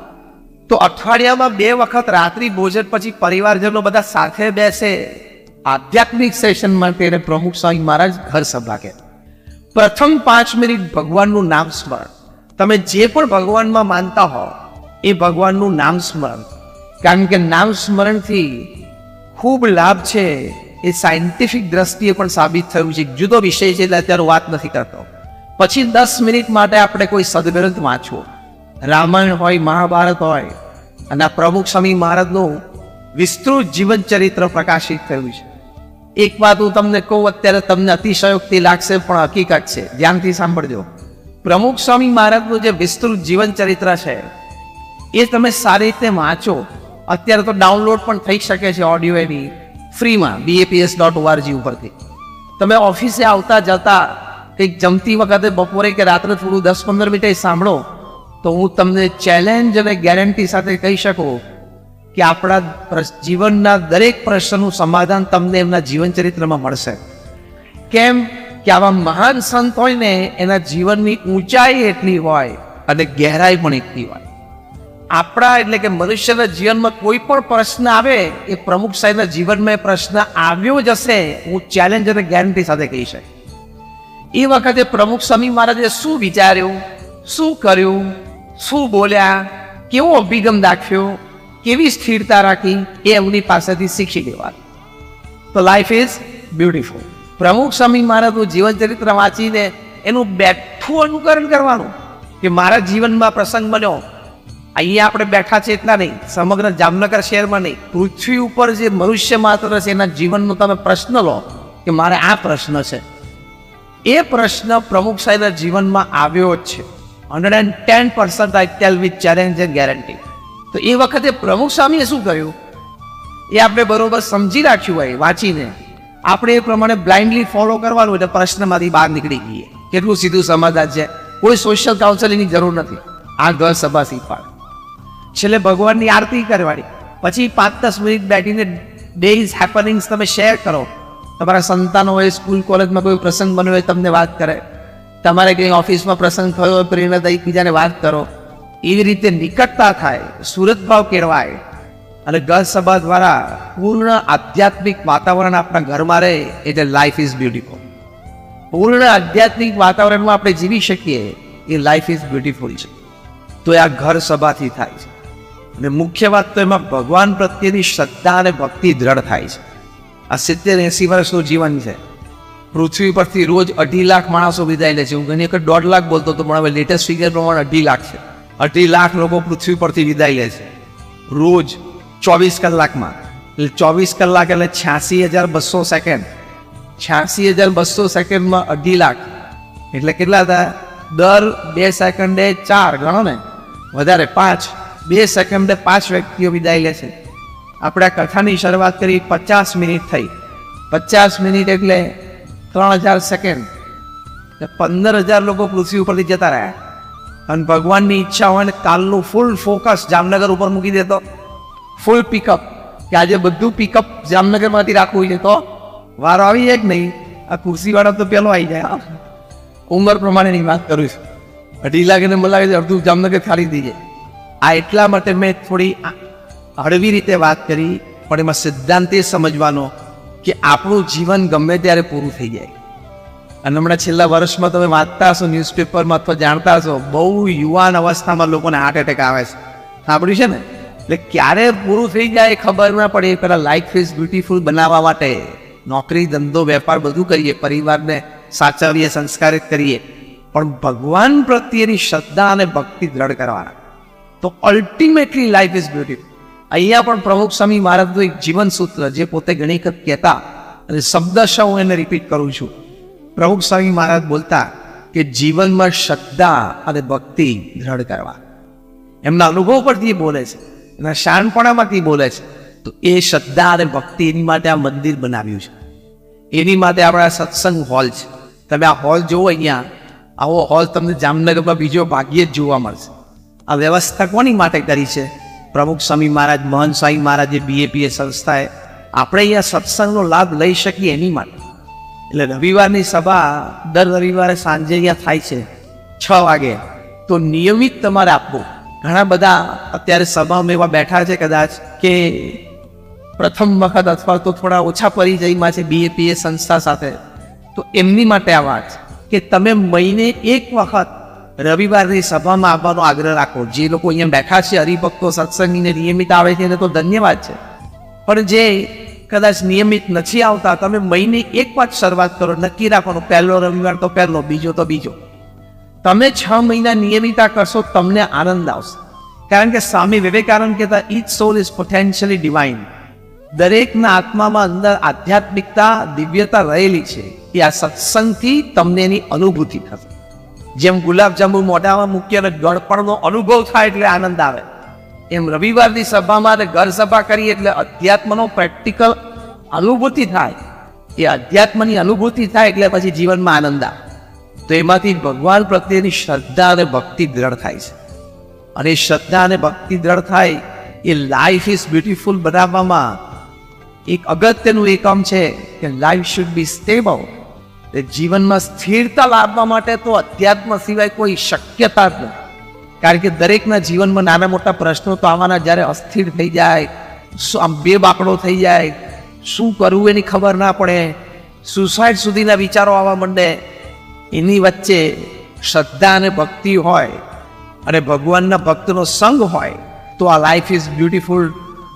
તો અઠવાડિયામાં 2 વખત રાત્રિ ભોજન પછી પરિવારજનો બધા સાથે બેસે આધ્યાત્મિક સેશન માટે પ્રમુખ સ્વામી મહારાજ ઘર સભા કે પ્રથમ 5 મિનિટ ભગવાનનું નામ સ્મરણ. તમે જે પણ ભગવાનમાં માનતા હો એ ભગવાનનું નામ સ્મરણ, કારણ કે નામ સ્મરણથી ખૂબ લાભ છે. એ સાયન્ટિફિક દ્રષ્ટિએ પણ સાબિત થયું છે. જુદો વિષય છે એટલે અત્યારે વાત નથી કરતો. પછી 10 મિનિટ માટે આપણે કોઈ સદગ્રંથ વાંચવો, રામાયણ હોય, મહાભારત હોય. અને આ પ્રમુખ સ્વામી મહારાજનું વિસ્તૃત જીવન ચરિત્ર પ્રકાશિત થયું છે. એક વાત હું તમને કહું, અત્યારે તમને અતિશયોક્તિ લાગશે પણ હકીકત છે, ધ્યાનથી સાંભળજો. પ્રમુખ સ્વામી મહારાજનું જે વિસ્તૃત જીવન ચરિત્ર છે એ તમે સારી રીતે વાંચો. અત્યારે તો ડાઉનલોડ પણ થઈ શકે છે ઓડિયો એની ફ્રીમાં baps.org ઉપરથી. તમે ઓફિસે આવતા જતા કંઈક જમતી વખતે બપોરે કે રાત્રે થોડું 10-15 મિનિટ સાંભળો તો હું તમને ચેલેન્જ અને ગેરંટી સાથે કહી શકું કે આપણા જીવનના દરેક પ્રશ્નનું સમાધાન તમને એમના જીવન ચરિત્રમાં મળશે. કેમ કે આવા મહાન સંત હોય ને એના જીવનની ઊંચાઈ એટલી હોય અને ગહેરાઈ પણ એટલી હોય. આપણા એટલે કે મનુષ્યના જીવનમાં કોઈ પણ પ્રશ્ન આવે એ પ્રમુખ સાહેબના જીવનમાં એ પ્રશ્ન આવ્યો જ હશે, હું ચેલેન્જ અને ગેરંટી સાથે કહી શકું. એ વખતે પ્રમુખ સ્વામી મહારાજે શું વિચાર્યું, શું કર્યું, શું બોલ્યા, કેવો અભિગમ દાખ્યો, કેવી સ્થિરતા રાખી, એ એમની પાસેથી શીખી લેવાનું. તો લાઈફ ઇઝ બ્યુટીફુલ. પ્રમુખ સ્વામી મહારાજનું જીવન ચરિત્ર વાંચીને એનું બેઠું અનુકરણ કરવાનું કે મારા જીવનમાં પ્રસંગ બન્યો. અહીંયા આપણે બેઠા છે એટલા નહીં, સમગ્ર જામનગર શહેરમાં નહીં, પૃથ્વી ઉપર જે મનુષ્ય માત્ર છે એના જીવનનો તમે પ્રશ્ન લો કે મારે આ પ્રશ્ન છે. એ પ્રશ્ન પ્રમુખ સાહેબના જીવનમાં આવ્યો જ છે. 110% આઈ ટેલ વિથ ચેલેન્જ એન્ડ ગેરંટી. તો એ વખતે પ્રમુખ સ્વામીએ શું કર્યું, એ આપણે બરોબર સમજી રાખ્યું હોય વાંચીને, આપણે એ પ્રમાણે બ્લાઇન્ડલી ફોલો કરવાનું એટલે પ્રશ્નમાંથી બહાર નીકળી ગઈએ. કેટલું સીધું સમાધાન છે. કોઈ સોશિયલ કાઉન્સેલિંગની જરૂર નથી. આ ઘર સભા શીખવાડ. છેલ્લે ભગવાનની આરતી કરવાની, પછી 5-10 મિનિટ બેઠીને ડેઝ હેપનિંગ્સ તમે શેર કરો. તમારા સંતાનો હોય, સ્કૂલ કોલેજમાં કોઈ પ્રસંગ બન્યો હોય તમને વાત કરે, તમારે કંઈ ઓફિસમાં પ્રસંગ થયો હોય પ્રેરણા એકબીજાને વાત કરો. એવી રીતે નિકટતા થાય, સુરત ભાવ કેળવાય અને ઘર સભા દ્વારા પૂર્ણ આધ્યાત્મિક વાતાવરણ આપણા ઘરમાં રહે એટલે લાઈફ ઇઝ બ્યુટીફુલ. પૂર્ણ આધ્યાત્મિક વાતાવરણમાં આપણે જીવી શકીએ એ લાઈફ ઇઝ બ્યુટીફુલ છે. તો એ આ ઘર સભાથી થાય છે. અને મુખ્ય વાત તો એમાં ભગવાન પ્રત્યેની શ્રદ્ધા અને ભક્તિ દ્રઢ થાય છે. આ 70-80 વર્ષનું જીવન છે. પૃથ્વી પરથી રોજ 2.5 લાખ માણસો વિદાય લે છે. હું ઘણી વખત 1.5 લાખ બોલતો હતો, પણ હવે લેટેસ્ટ ફિગર પ્રમાણે 2.5 લાખ છે. 2.5 લાખ લોકો પૃથ્વી પરથી વિદાય લે છે રોજ 24 કલાકમાં. એટલે 24 કલાક એટલે 86,200 સેકન્ડ. 86,200 સેકન્ડમાં 2.5 લાખ એટલે કેટલા હતા? દર 2 સેકન્ડે 4, ગણો ને, વધારે 5. 2 સેકન્ડે 5 વ્યક્તિઓ વિદાય લે છે. આપણે આ કથાની શરૂઆત કરી 50 મિનિટ થઈ. 50 મિનિટ એટલે 3,000 સેકન્ડ. 15,000 લોકો પૃથ્વી ઉપરથી જતા રહ્યા. અને ભગવાનની ઈચ્છા હોય ને કાલનું ફૂલ ફોકસ જામનગર ઉપર મૂકી દેતો, ફૂલ પિકઅપ, કે આજે બધું પિકઅપ જામનગરમાંથી રાખવું છે, તો વારો આવી જાય કે નહીં? આ ખુરશીવાળા તો પેલો આવી જાય. ઉંમર પ્રમાણેની વાત કરું છું. 2.5 લાખ એને મને લાગે છે અડધું જામનગર ખાલી થઈ જાય. આ એટલા માટે મેં થોડી હળવી રીતે વાત કરી, પણ એમાં સિદ્ધાંત એ સમજવાનો કે આપણું જીવન ગમે ત્યારે પૂરું થઈ જાય. અને હમણાં છેલ્લા વર્ષમાં તમે વાંચતા હશો ન્યૂઝપેપરમાં અથવા જાણતા હશો, બહુ યુવાન અવસ્થામાં લોકોને હાર્ટ એટેક આવે છે. સાંભળ્યું છે ને? એટલે ક્યારે પૂરું થઈ જાય ખબર ના પડે. પેલા લાઈફ ઇઝ બ્યુટીફુલ બનાવવા માટે નોકરી, ધંધો, વેપાર બધું કરીએ, પરિવારને સાચવીએ, સંસ્કારિત કરીએ, પણ ભગવાન પ્રત્યેની શ્રદ્ધા અને ભક્તિ દ્રઢ કરવાના, તો અલ્ટિમેટલી લાઈફ ઇઝ બ્યુટીફુલ. અહીંયા પણ પ્રમુખ સ્વામી મહારાજનું એક જીવન સૂત્ર, જે પોતે ઘણી વખત કહેતા, અને શબ્દશઃ હું એને રિપીટ કરું છું. પ્રમુખ સ્વામી મહારાજ બોલતા કે જીવનમાં શ્રદ્ધા અને ભક્તિ દ્રઢ કરવા. એમના અનુભવ પરથી બોલે છે, એના શાનપણામાંથી બોલે છે. તો એ શ્રદ્ધા અને ભક્તિ, એની માટે આ મંદિર બનાવ્યું છે. એની માટે આપણા સત્સંગ હોલ છે. તમે આ હોલ જુઓ, અહીંયા આવો હોલ તમને જામનગરમાં બીજો ભાગ્યે જ જોવા મળશે. આ વ્યવસ્થા કોની માટે કરી છે? પ્રમુખ સ્વામી મહારાજ, મહંત સ્વામી મહારાજે, BAPS સંસ્થાએ આપણે અહીંયા સત્સંગનો લાભ લઈ શકીએ એની માટે. એટલે રવિવારની સભા દર રવિવારે સાંજે અહીંયા થાય છે 6 વાગે. તો નિયમિત તમારે આપવું. ઘણા બધા અત્યારે સભામાં એવા બેઠા છે કદાચ કે પ્રથમ વખત અથવા તો થોડા ઓછા પરિચયમાં છે BAPS સંસ્થા સાથે. તો એમની માટે આ વાત કે તમે મહિને 1 વખત રવિવારની સભામાં આવવાનો આગ્રહ રાખો. જે લોકો અહીંયા બેઠા છે, હરિભક્તો, સત્સંગીને નિયમિત આવે છે એને તો ધન્યવાદ છે, પણ જે કદાચ નિયમિત નથી આવતા, તમે મહિને 1 વાર શરૂઆત કરો. નક્કી રાખવાનું, પહેલો રવિવાર તો પહેલો, બીજો તો બીજો. તમે 6 મહિના નિયમિતતા કરશો, તમને આનંદ આવશે. કારણ કે સ્વામી વિવેકાનંદ કહેતા, each soul is potentially divine. દરેકના આત્મામાં અંદર આધ્યાત્મિકતા, દિવ્યતા રહેલી છે. એ આ સત્સંગથી તમને એની અનુભૂતિ થશે. જેમ ગુલાબજાંબુ મોઢામાં મૂકીએ અને ગળપણનો અનુભવ થાય એટલે આનંદ આવે, એમ રવિવારની સભામાં અને ઘર સભા કરીએ એટલે અધ્યાત્મનો પ્રેક્ટિકલ અનુભૂતિ થાય. એ અધ્યાત્મની અનુભૂતિ થાય એટલે પછી જીવનમાં આનંદ આવે. તો એમાંથી ભગવાન પ્રત્યેની શ્રદ્ધા અને ભક્તિ દ્રઢ થાય છે. અને શ્રદ્ધા અને ભક્તિ દ્રઢ થાય એ લાઈફ ઇઝ બ્યુટીફુલ બનાવવામાં એક અગત્યનું એકમ છે કે લાઈફ શુડ બી સ્ટેબલ. જીવનમાં સ્થિરતા લાવવા માટે તો અધ્યાત્મ સિવાય કોઈ શક્યતા જ નથી. કારણ કે દરેકના જીવનમાં નાના મોટા પ્રશ્નો તો આવવાના. જ્યારે અસ્થિર થઈ જાય, આમ બેબાકડો થઈ જાય, શું કરવું એની ખબર ના પડે, સુસાઇડ સુધીના વિચારો આવવા માંડે, એની વચ્ચે શ્રદ્ધા અને ભક્તિ હોય અને ભગવાનના ભક્તનો સંગ હોય તો આ લાઈફ ઇઝ બ્યુટીફુલ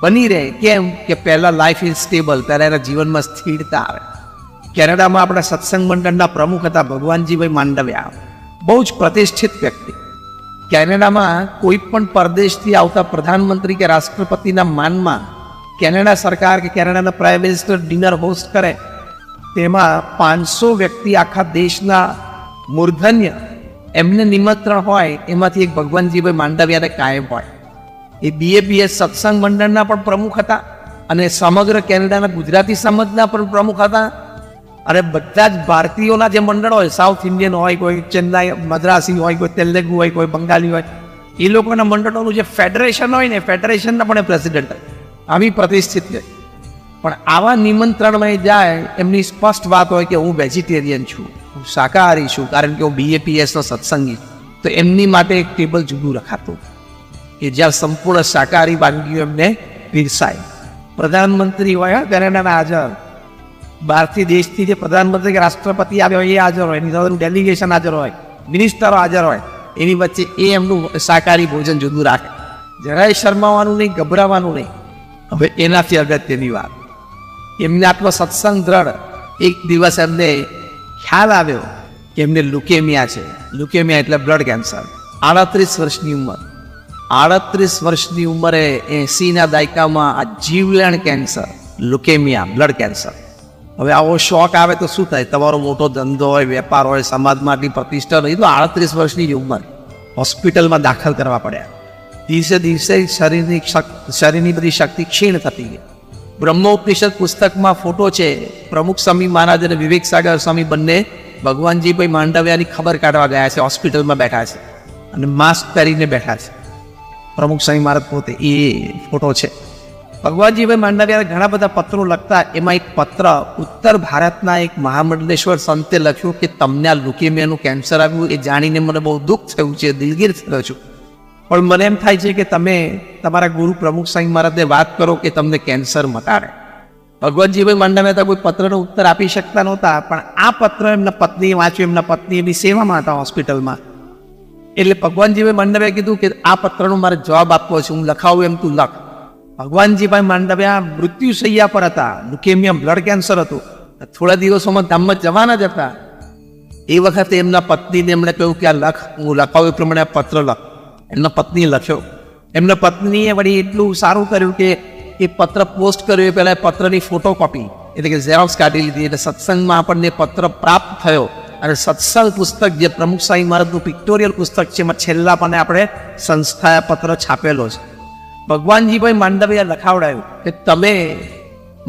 બની રહે. કેમ કે પહેલાં લાઈફ ઇઝ સ્ટેબલ, પહેલાં એના જીવનમાં સ્થિરતા આવે. કેનેડામાં આપણા સત્સંગ મંડળના પ્રમુખ હતા ભગવાનજીભાઈ માંડવિયા, બહુ જ પ્રતિષ્ઠિત વ્યક્તિ. કેનેડામાં કોઈ પણ પરદેશથી આવતા પ્રધાનમંત્રી કે રાષ્ટ્રપતિના માનમાં કેનેડા સરકાર કે કેનેડાના પ્રાઇમ મિનિસ્ટર ડિનર હોસ્ટ કરે, તેમાં 500 વ્યક્તિ આખા દેશના મૂર્ધન્ય એમને નિમંત્રણ હોય, એમાંથી એક ભગવાનજીભાઈ માંડવિયાને કાયમ હોય. એ BAPS સત્સંગ મંડળના પણ પ્રમુખ હતા અને સમગ્ર કેનેડાના ગુજરાતી સમાજના પણ પ્રમુખ હતા. અને બધા જ ભારતીયોના જે મંડળ હોય, સાઉથ ઇન્ડિયન હોય, કોઈ ચેન્નાઈ મદ્રાસી હોય, કોઈ તેલુગુ હોય, કોઈ બંગાળી હોય, એ લોકોના મંડળોનું જે ફેડરેશન હોય ને, ફેડરેશનના પણ પ્રેસિડેન્ટ હોય. આવી પ્રતિષ્ઠિત છે. પણ આવા નિમંત્રણમાં જાય, એમની સ્પષ્ટ વાત હોય કે હું વેજીટેરિયન છું, હું શાકાહારી છું, કારણ કે હું BAPSનો સત્સંગી. તો એમની માટે એક ટેબલ જુદું રખાતું કે જ્યાં સંપૂર્ણ શાકાહારી વાનગીઓ એમને પીરસાય. પ્રધાનમંત્રી હોય, કેનેડાના હાજર, બહારથી દેશથી જે પ્રધાનમંત્રી કે રાષ્ટ્રપતિ આવ્યો હોય એ હાજર હોય, એની સાથે ડેલિગેશન હાજર હોય, મિનિસ્ટરો હાજર હોય, એની વચ્ચે એ એમનું શાકાહારી ભોજન જુદું રાખે. જરાય શરમાવાનું નહીં, ગભરાવાનું નહીં. હવે એનાથી અગત્યની વાત, એમને આટલો સત્સંગ દ્રઢ. એક દિવસ એમને ખ્યાલ આવ્યો કે એમને લુકેમિયા છે. લુકેમિયા એટલે બ્લડ કેન્સર. 38 વર્ષની ઉંમર. 38 વર્ષની ઉંમરે 80ના દાયકામાં આ જીવલેણ કેન્સર, લુકેમિયા, બ્લડ કેન્સર. હવે આવો શોક આવે તો શું થાય? તમારો મોટો ધંધો હોય, વેપાર હોય, સમાજમાં આટલી પ્રતિષ્ઠા રહી, તો 38 વર્ષની જ ઉંમર હોસ્પિટલમાં દાખલ કરવા પડ્યા. દિવસે દિવસે શરીરની બધી શક્તિ ક્ષીણ થતી ગઈ. બ્રહ્મોપનિષદ પુસ્તકમાં ફોટો છે, પ્રમુખ સ્વામી મહારાજ અને વિવેક સાગર સ્વામી બંને ભગવાનજીભાઈ માંડવિયાની ખબર કાઢવા ગયા છે. હોસ્પિટલમાં બેઠા છે અને માસ્ક પહેરીને બેઠા છે. પ્રમુખ સ્વામી મહારાજ પોતે, એ ફોટો છે. ભગવાનજીભાઈ માંડવિયા ઘણા બધા પત્રો લખતા, એમાં એક પત્ર ઉત્તર ભારતના એક મહામંડલેશ્વર સંતે લખ્યું કે તમને આ લુકેમિયાનું કેન્સર આવ્યું, એ જાણીને મને બહુ દુઃખ થયું છે, દિલગીર થયો છું. પણ મને એમ થાય છે કે તમે તમારા ગુરુ પ્રમુખ સ્વામી મહારાજને વાત કરો કે તમને કેન્સર મટાડે. ભગવાનજીભાઈ માંડવિયા કોઈ પત્રનો ઉત્તર આપી શકતા નહોતા, પણ આ પત્ર એમના પત્નીએ વાંચ્યું. એમના પત્ની એની સેવામાં હતા હોસ્પિટલમાં. એટલે ભગવાનજીભાઈ માંડવિયાએ કીધું કે આ પત્રનો મારે જવાબ આપવો છે, હું લખાવું એમ તું લખ. ભગવાનજીભાઈ માંડવિયા મૃત્યુશૈયા પર હતા. લુકેમિયા, બ્લડ કેન્સર હતું. થોડા દિવસોમાં ધામમાં જવાના જ હતા. એ વખતે એમના પત્નીને એમણે કહ્યું કે આ લખ, હું લખાવું એ પ્રમાણે આ પત્ર લખ. એમના પત્નીએ લખ્યો. એમના પત્નીએ વળી એટલું સારું કર્યું કે એ પત્ર પોસ્ટ કર્યો એ પહેલાં પત્રની ફોટોકોપી એટલે કે ઝેરોક્સ કાઢી લીધી. એટલે સત્સંગમાં આપણને પત્ર પ્રાપ્ત થયો. અને સત્સંગ પુસ્તક, જે પ્રમુખ સ્વામી મહારાજનું પિક્ટોરિયલ પુસ્તક છે, એમાં છેલ્લા પણ આપણે સંસ્થાએ પત્ર છાપેલો છે. ભગવાનજીભાઈ માંડવિયા લખાવડાયું કે તમે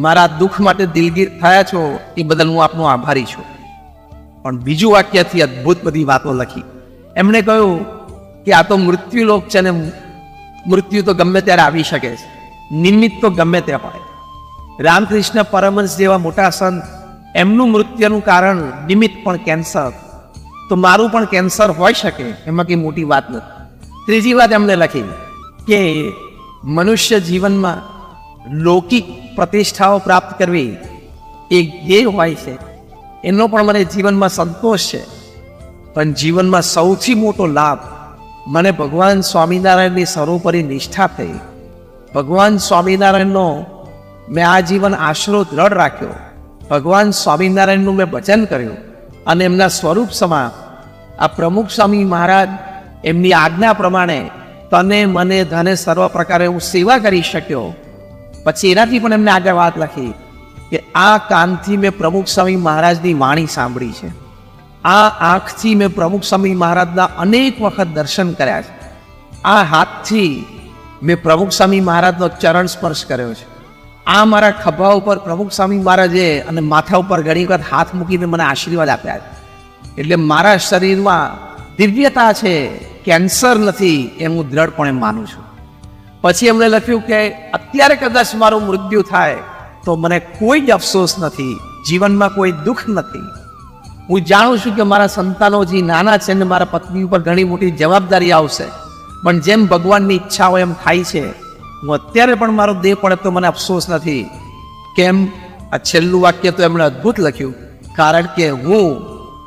મારા દુઃખ માટે દિલગીર થયા છો, એ બદલ હું આપનો આભારી છું. પણ બીજું વાક્યથી અદ્ભુત બધી વાતો લખી. એમણે કહ્યું કે આ તો મૃત્યુલોક છે ને મૃત્યુ તો ગમે ત્યારે આવી શકે છે, નિમિત્ત તો ગમે તે હોય. રામકૃષ્ણ પરમહંસ જેવા મોટા સંત, એમનું મૃત્યુનું કારણ નિમિત્ત પણ કેન્સર, તો મારું પણ કેન્સર હોઈ શકે, એમાં કંઈ મોટી વાત નથી. ત્રીજી વાત એમણે લખી કે મનુષ્ય જીવનમાં લૌકિક પ્રતિષ્ઠાઓ પ્રાપ્ત કરવી એ ધ્યેય હોય છે, એનો પણ મને જીવનમાં સંતોષ છે. પણ જીવનમાં સૌથી મોટો લાભ મને ભગવાન સ્વામિનારાયણની સર્વોપરી નિષ્ઠા થઈ. ભગવાન સ્વામિનારાયણનો મેં આ જીવન આશરો દ્રઢ રાખ્યો. ભગવાન સ્વામિનારાયણનું મેં ભજન કર્યું અને એમના સ્વરૂપ સમા આ પ્રમુખ સ્વામી મહારાજ એમની આજ્ઞા પ્રમાણે તને મને ધને સર્વ પ્રકારે હું સેવા કરી શક્યો. પછી એનાથી પણ એમને આગળ વાત લખી કે આ કાનથી મેં પ્રમુખ સ્વામી મહારાજની વાણી સાંભળી છે, આ આંખથી મેં પ્રમુખ સ્વામી મહારાજના અનેક વખત દર્શન કર્યા છે, આ હાથથી મેં પ્રમુખ સ્વામી મહારાજનો ચરણ સ્પર્શ કર્યો છે, આ મારા ખભા ઉપર પ્રમુખ સ્વામી મહારાજે અને માથા ઉપર ઘણી વખત હાથ મૂકીને મને આશીર્વાદ આપ્યા છે. એટલે મારા શરીરમાં દિવ્યતા છે, કેન્સર નથી, એમ હું દ્રઢપણે માનું છું. પછી એમણે લખ્યું કે અત્યારે કદાચ મારું મૃત્યુ થાય તો મને કોઈ જ અફસોસ નથી, જીવનમાં કોઈ દુઃખ નથી. હું જાણું છું કે મારા સંતાનો જે નાના છે ને મારા પત્ની ઉપર ઘણી મોટી જવાબદારી આવશે, પણ જેમ ભગવાનની ઈચ્છા હોય એમ થાય છે. હું અત્યારે પણ મારો દેહ પડે તો મને અફસોસ નથી. કેમ? આ છેલ્લું વાક્ય તો એમણે અદ્ભુત લખ્યું, કારણ કે હું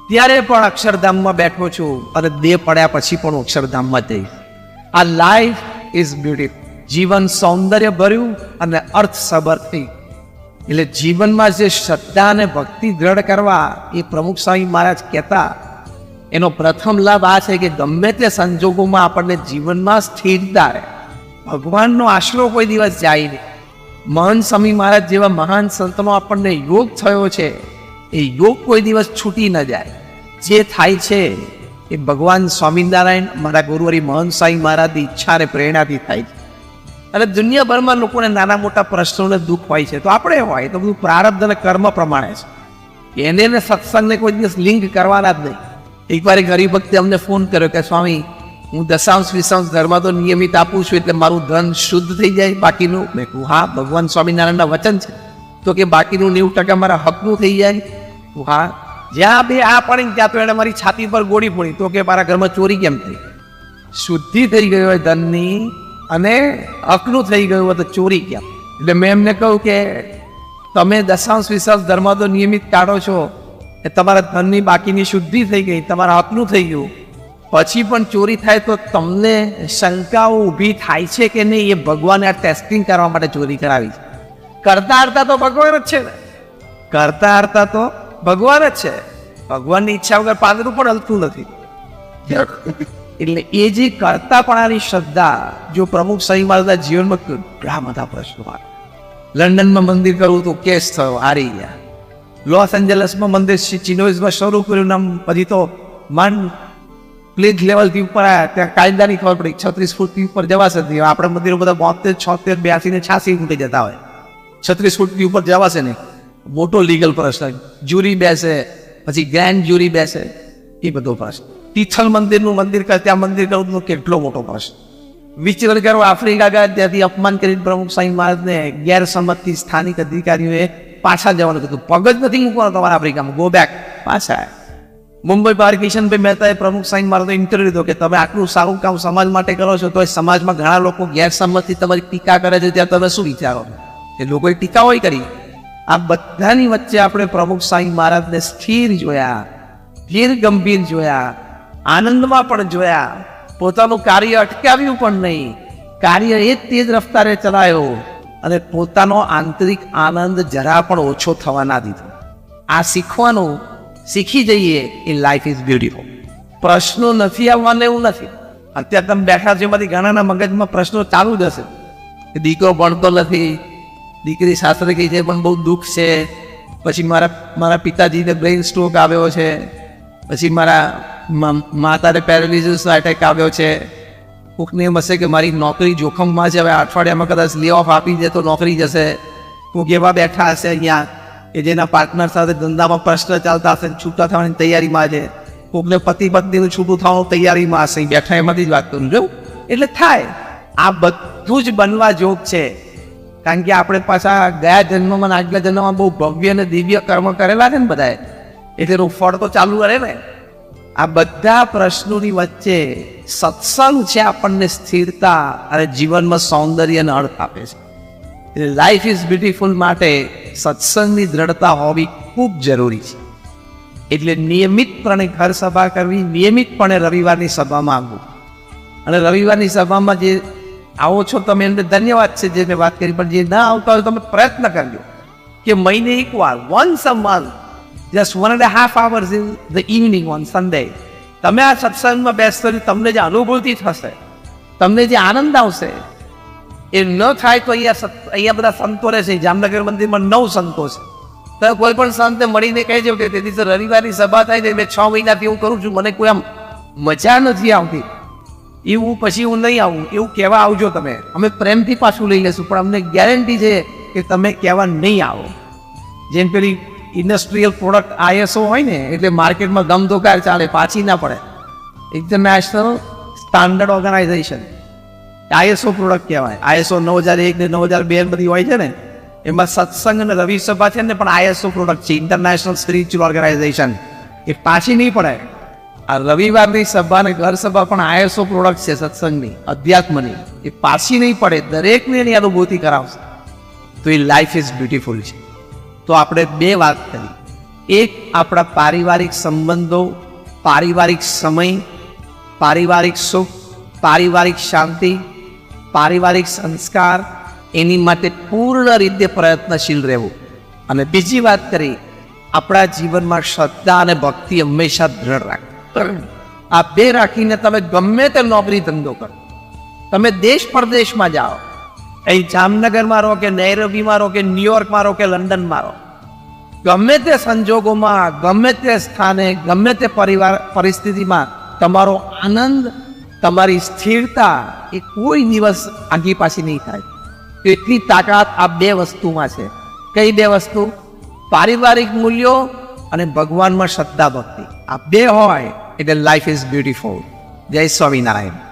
ત્યારે પણ અક્ષરધામમાં બેઠો છું અને દેહ પડ્યા પછી પણ હું અક્ષરધામમાં જઈશ. આ લાઈફ ઇઝ બ્યુટીફુલ. જીવન સૌંદર્ય ભર્યું અને અર્થસભર થઈ. એટલે જીવનમાં જે શ્રદ્ધા અને ભક્તિ દ્રઢ કરવા એ પ્રમુખ સ્વામી મહારાજ કહેતા, એનો પ્રથમ લાભ આ છે કે ગમે તે સંજોગોમાં આપણને જીવનમાં સ્થિરતા રહે. ભગવાનનો આશરો કોઈ દિવસ જાય નહીં. મહંત સ્વામી મહારાજ જેવા મહાન સંતનો આપણને યોગ થયો છે, એ યોગ કોઈ દિવસ છૂટી ન જાય. જે થાય છે એ ભગવાન સ્વામિનારાયણ મારા ગુરુવરી મહંત સ્વામી મહારાજની ઈચ્છા અને પ્રેરણાથી થાય છે. અને દુનિયાભરમાં લોકોને નાના મોટા પ્રશ્નોને દુઃખ હોય છે, તો આપણે હોય તો બધું પ્રારબ્ધ અને કર્મ પ્રમાણે છે. એને સત્સંગને કોઈ દિવસ લિંક કરવાના જ નહીં. એકવાર એક હરિભક્તે અમને ફોન કર્યો કે સ્વામી, હું દશાંશ વિશાંશ ધર્મ તો નિયમિત આપું છું, એટલે મારું ધન શુદ્ધ થઈ જાય બાકીનું? મેં કહું હા, ભગવાન સ્વામિનારાયણના વચન છે. તો કે બાકીનું 90% મારા હકનું થઈ જાય? હા. જ્યાં બે આ પડી ત્યાં તો એને મારી છાતી પર ગોળી પડી. તો કે મારા ઘરમાં ચોરી કેમ થઈ? શુદ્ધિ થઈ ગઈ હોય ધનની અને હકનું થઈ ગયું હોય તો ચોરી કેમ? એટલે મેં એમને કહ્યું કે તમે દશાંશ વિશાંશ ધર્મ તો નિયમિત કાઢો છો, એ તમારા ધનની બાકીની શુદ્ધિ થઈ ગઈ, તમારા હકનું થઈ ગયું, પછી પણ ચોરી થાય તો તમને શંકાઓ ઊભી થાય છે કે નહીં? એ ભગવાને આ ટેસ્ટિંગ કરવા માટે ચોરી કરાવી છે. કરતા હરતા તો ભગવાન જ છે ને, કરતા હરતા તો ભગવાન જ છે. ભગવાનની ઈચ્છા વગર પાંદડું પણ હલતું નથી. એટલે એ જે કરતાપણાની શ્રદ્ધા જો પ્રમુખ સ્વામી મહારાજના જીવનમાં ઘણા બધા પ્રશ્નો આવે. લંડનમાં મંદિર કરવું તો કેસ થયો, હારી ગયા. લોસ એન્જલસમાં મંદિર ચિનોઇઝમાં શરૂ કર્યું, નામ પછી તો માંડ પ્લેજ લેવલથી ઉપર આવ્યા. ત્યાં કાયદાની ખબર પડી 36 ફૂટથી ઉપર જવાશે નહીં. આપણે મંદિરો બધા 72, 76, 82 ને 86 ફૂટે જતા હોય. 36 ફૂટથી ઉપર જવાશે નહીં. મોટો લીગલ પ્રશ્ન. જ્યુરી બેસે, પછી ગ્રેન્ડ જ્યુરી બેસે, એ બધો પ્રશ્ન. તિથલ મંદિરનું મંદિર ત્યાં મંદિર કરવું તો કેટલો મોટો પ્રશ્ન. વિચરણ કરો આફ્રિકા ગયા, ત્યાંથી અપમાન કરીને પ્રમુખ સ્વામી મહારાજને ગેરસમતથી સ્થાનિક અધિકારીઓએ પાછા જવાનું કીધું. પગ જ નથી મૂકવાનો તમારા આફ્રિકામાં, ગો બેક. પાછા મુંબઈ બહાર કિશનભાઈ મહેતાએ પ્રમુખ સ્વામી મહારાજનો ઇન્ટરવ્યુ લીધો કે તમે આટલું સારું કામ સમાજ માટે કરો છો, તો સમાજમાં ઘણા લોકો ગેરસમતથી તમારી ટીકા કરે છે, ત્યાં તમે શું વિચારો? એ લોકોએ ટીકા હોય કરી. આ બધાની વચ્ચે આપણે પ્રમુખ સ્વામી મહારાજને સ્થિર જોયા, ધીર ગંભીર જોયા, આનંદમાં પણ જોયા. પોતાનું કાર્ય અટકાવ્યું પણ નહીં, કાર્ય એ જ તેજ રફતારે ચલાયો અને પોતાનો આંતરિક આનંદ જરા પણ ઓછો થવા ના દીધો. આ શીખવાનું શીખી જઈએ એ લાઈફ ઇઝ બ્યુટીફુલ. પ્રશ્નો નથી આવવાના એવું નથી. અત્યારે તમે બેઠા છો એમાંથી ઘણાના મગજમાં પ્રશ્નો ચાલુ જ હશે કે દીકરો ભણતો નથી, દીકરી સાસરે ગઈ છે પણ બહુ દુઃખ છે, પછી મારા પિતાજીને બ્રેઇન સ્ટ્રોક આવ્યો છે, પછી મારા માતાને પેરાલિસિસ એટેક આવ્યો છે, કોઈકને એમ હશે કે મારી નોકરી જોખમમાં છે, હવે અઠવાડિયામાં કદાચ લે ઓફ આપી દે તો નોકરી જશે. કોઈક એવા બેઠા હશે અહીંયા કે જેના પાર્ટનર સાથે ધંધામાં પ્રશ્ન ચાલતા હશે, છૂટા થવાની તૈયારીમાં છે. કોઈકને પતિ પત્નીનું છૂટું થવાનું તૈયારીમાં હશે, બેઠા એમાંથી જ વાત કરું છું. એટલે થાય. આ બધું જ બનવા જોગ છે, કારણ કે આપણે પાછા ગયા જન્મમાં આગલા જન્મમાં બહુ ભવ્ય અને દિવ્ય કર્મ કરેલા છે ને બધાએ, એટલે એનું ફળ તો ચાલુ રહે ને. આ બધા પ્રશ્નોની વચ્ચે સત્સંગ છે આપણને સ્થિરતા અને જીવનમાં સૌંદર્ય અને અર્થ આપે છે. લાઈફ ઇઝ બ્યુટીફુલ માટે સત્સંગની દ્રઢતા હોવી ખૂબ જરૂરી છે. એટલે નિયમિતપણે ઘર સભા કરવી, નિયમિતપણે રવિવારની સભામાં આવવું. અને રવિવારની સભામાં જે આવો છો તમે એમને ધન્યવાદ છે જે મેં વાત કરી, પણ જે ના આવતા હોય તમે પ્રયત્ન કરજો કે મહિને એકવાર, once a month, just 1.5 hours in the evening on Sunday, તમે આ સત્સંગમાં બેસતો તમને જે અનુભૂતિ થશે, તમને જે આનંદ આવશે, એ ન થાય તો અહીંયા બધા સંતો રહેશે. જામનગર મંદિરમાં 9 સંતો છે. તો કોઈ પણ સંતને મળીને કહેજો કે તે દિવસે રવિવારની સભા થાય છે, મેં 6 મહિનાથી એવું કરું છું, મને કોઈ આમ મજા નથી આવતી, એવું પછી હું નહીં આવું, એવું કહેવા આવજો તમે. અમે પ્રેમથી પાછું લઈ લેશું, પણ અમને ગેરંટી છે કે તમે કહેવા નહીં આવો. જેમ પેલી ઇન્ડસ્ટ્રીયલ પ્રોડક્ટ ISO હોય ને, એટલે માર્કેટમાં ગમધોકાર ચાલે, પાછી ના પડે. International standard organization ISO product કહેવાય. ISO 9001 ને 9002 બધી હોય છે ને, એમાં સત્સંગ અને રવિ સભા છે ને પણ ISO પ્રોડક્ટ છે, ઇન્ટરનેશનલ સ્પિરિચ્યુઅલ ઓર્ગેનાઇઝેશન. એ પાછી નહીં પડે. આ રવિવારની સભા અને ઘર સભા પણ ISO પ્રોડક્ટ છે સત્સંગની, અધ્યાત્મની. એ પાછી નહીં પડે, દરેકને એની અનુભૂતિ કરાવશે. તો એ લાઈફ ઇઝ બ્યુટીફુલ છે. તો આપણે 2 વાત કરી. એક, આપણા પારિવારિક સંબંધો, પારિવારિક સમય, પારિવારિક સુખ, પારિવારિક શાંતિ, પારિવારિક સંસ્કાર, એની માટે પૂર્ણ રીતે પ્રયત્નશીલ રહેવું. અને બીજી વાત કરી, આપણા જીવનમાં શ્રદ્ધા અને ભક્તિ હંમેશા દ્રઢ રાખવી. આ 2 રાખીને તમે ગમે તે નોકરી ધંધો કરો, તમે દેશ પરદેશમાં જાઓ, અહીં જામનગરમાં રહો કે નૈરોબીમાં રહો કે ન્યુયોર્કમાં રહો કે લંડનમાં રહો, ગમે તે સંજોગોમાં, ગમે તે સ્થાને, ગમે તે પરિસ્થિતિમાં તમારો આનંદ તમારી સ્થિરતા એ કોઈ દિવસ આગી પાછી નહીં થાય. એટલી તાકાત આ બે વસ્તુમાં છે. કઈ બે વસ્તુ? પારિવારિક મૂલ્યો અને ભગવાનમાં શ્રદ્ધા ભક્તિ. આ બે હોય એટલે લાઈફ ઇઝ બ્યુટીફુલ. જય સ્વામિનારાયણ.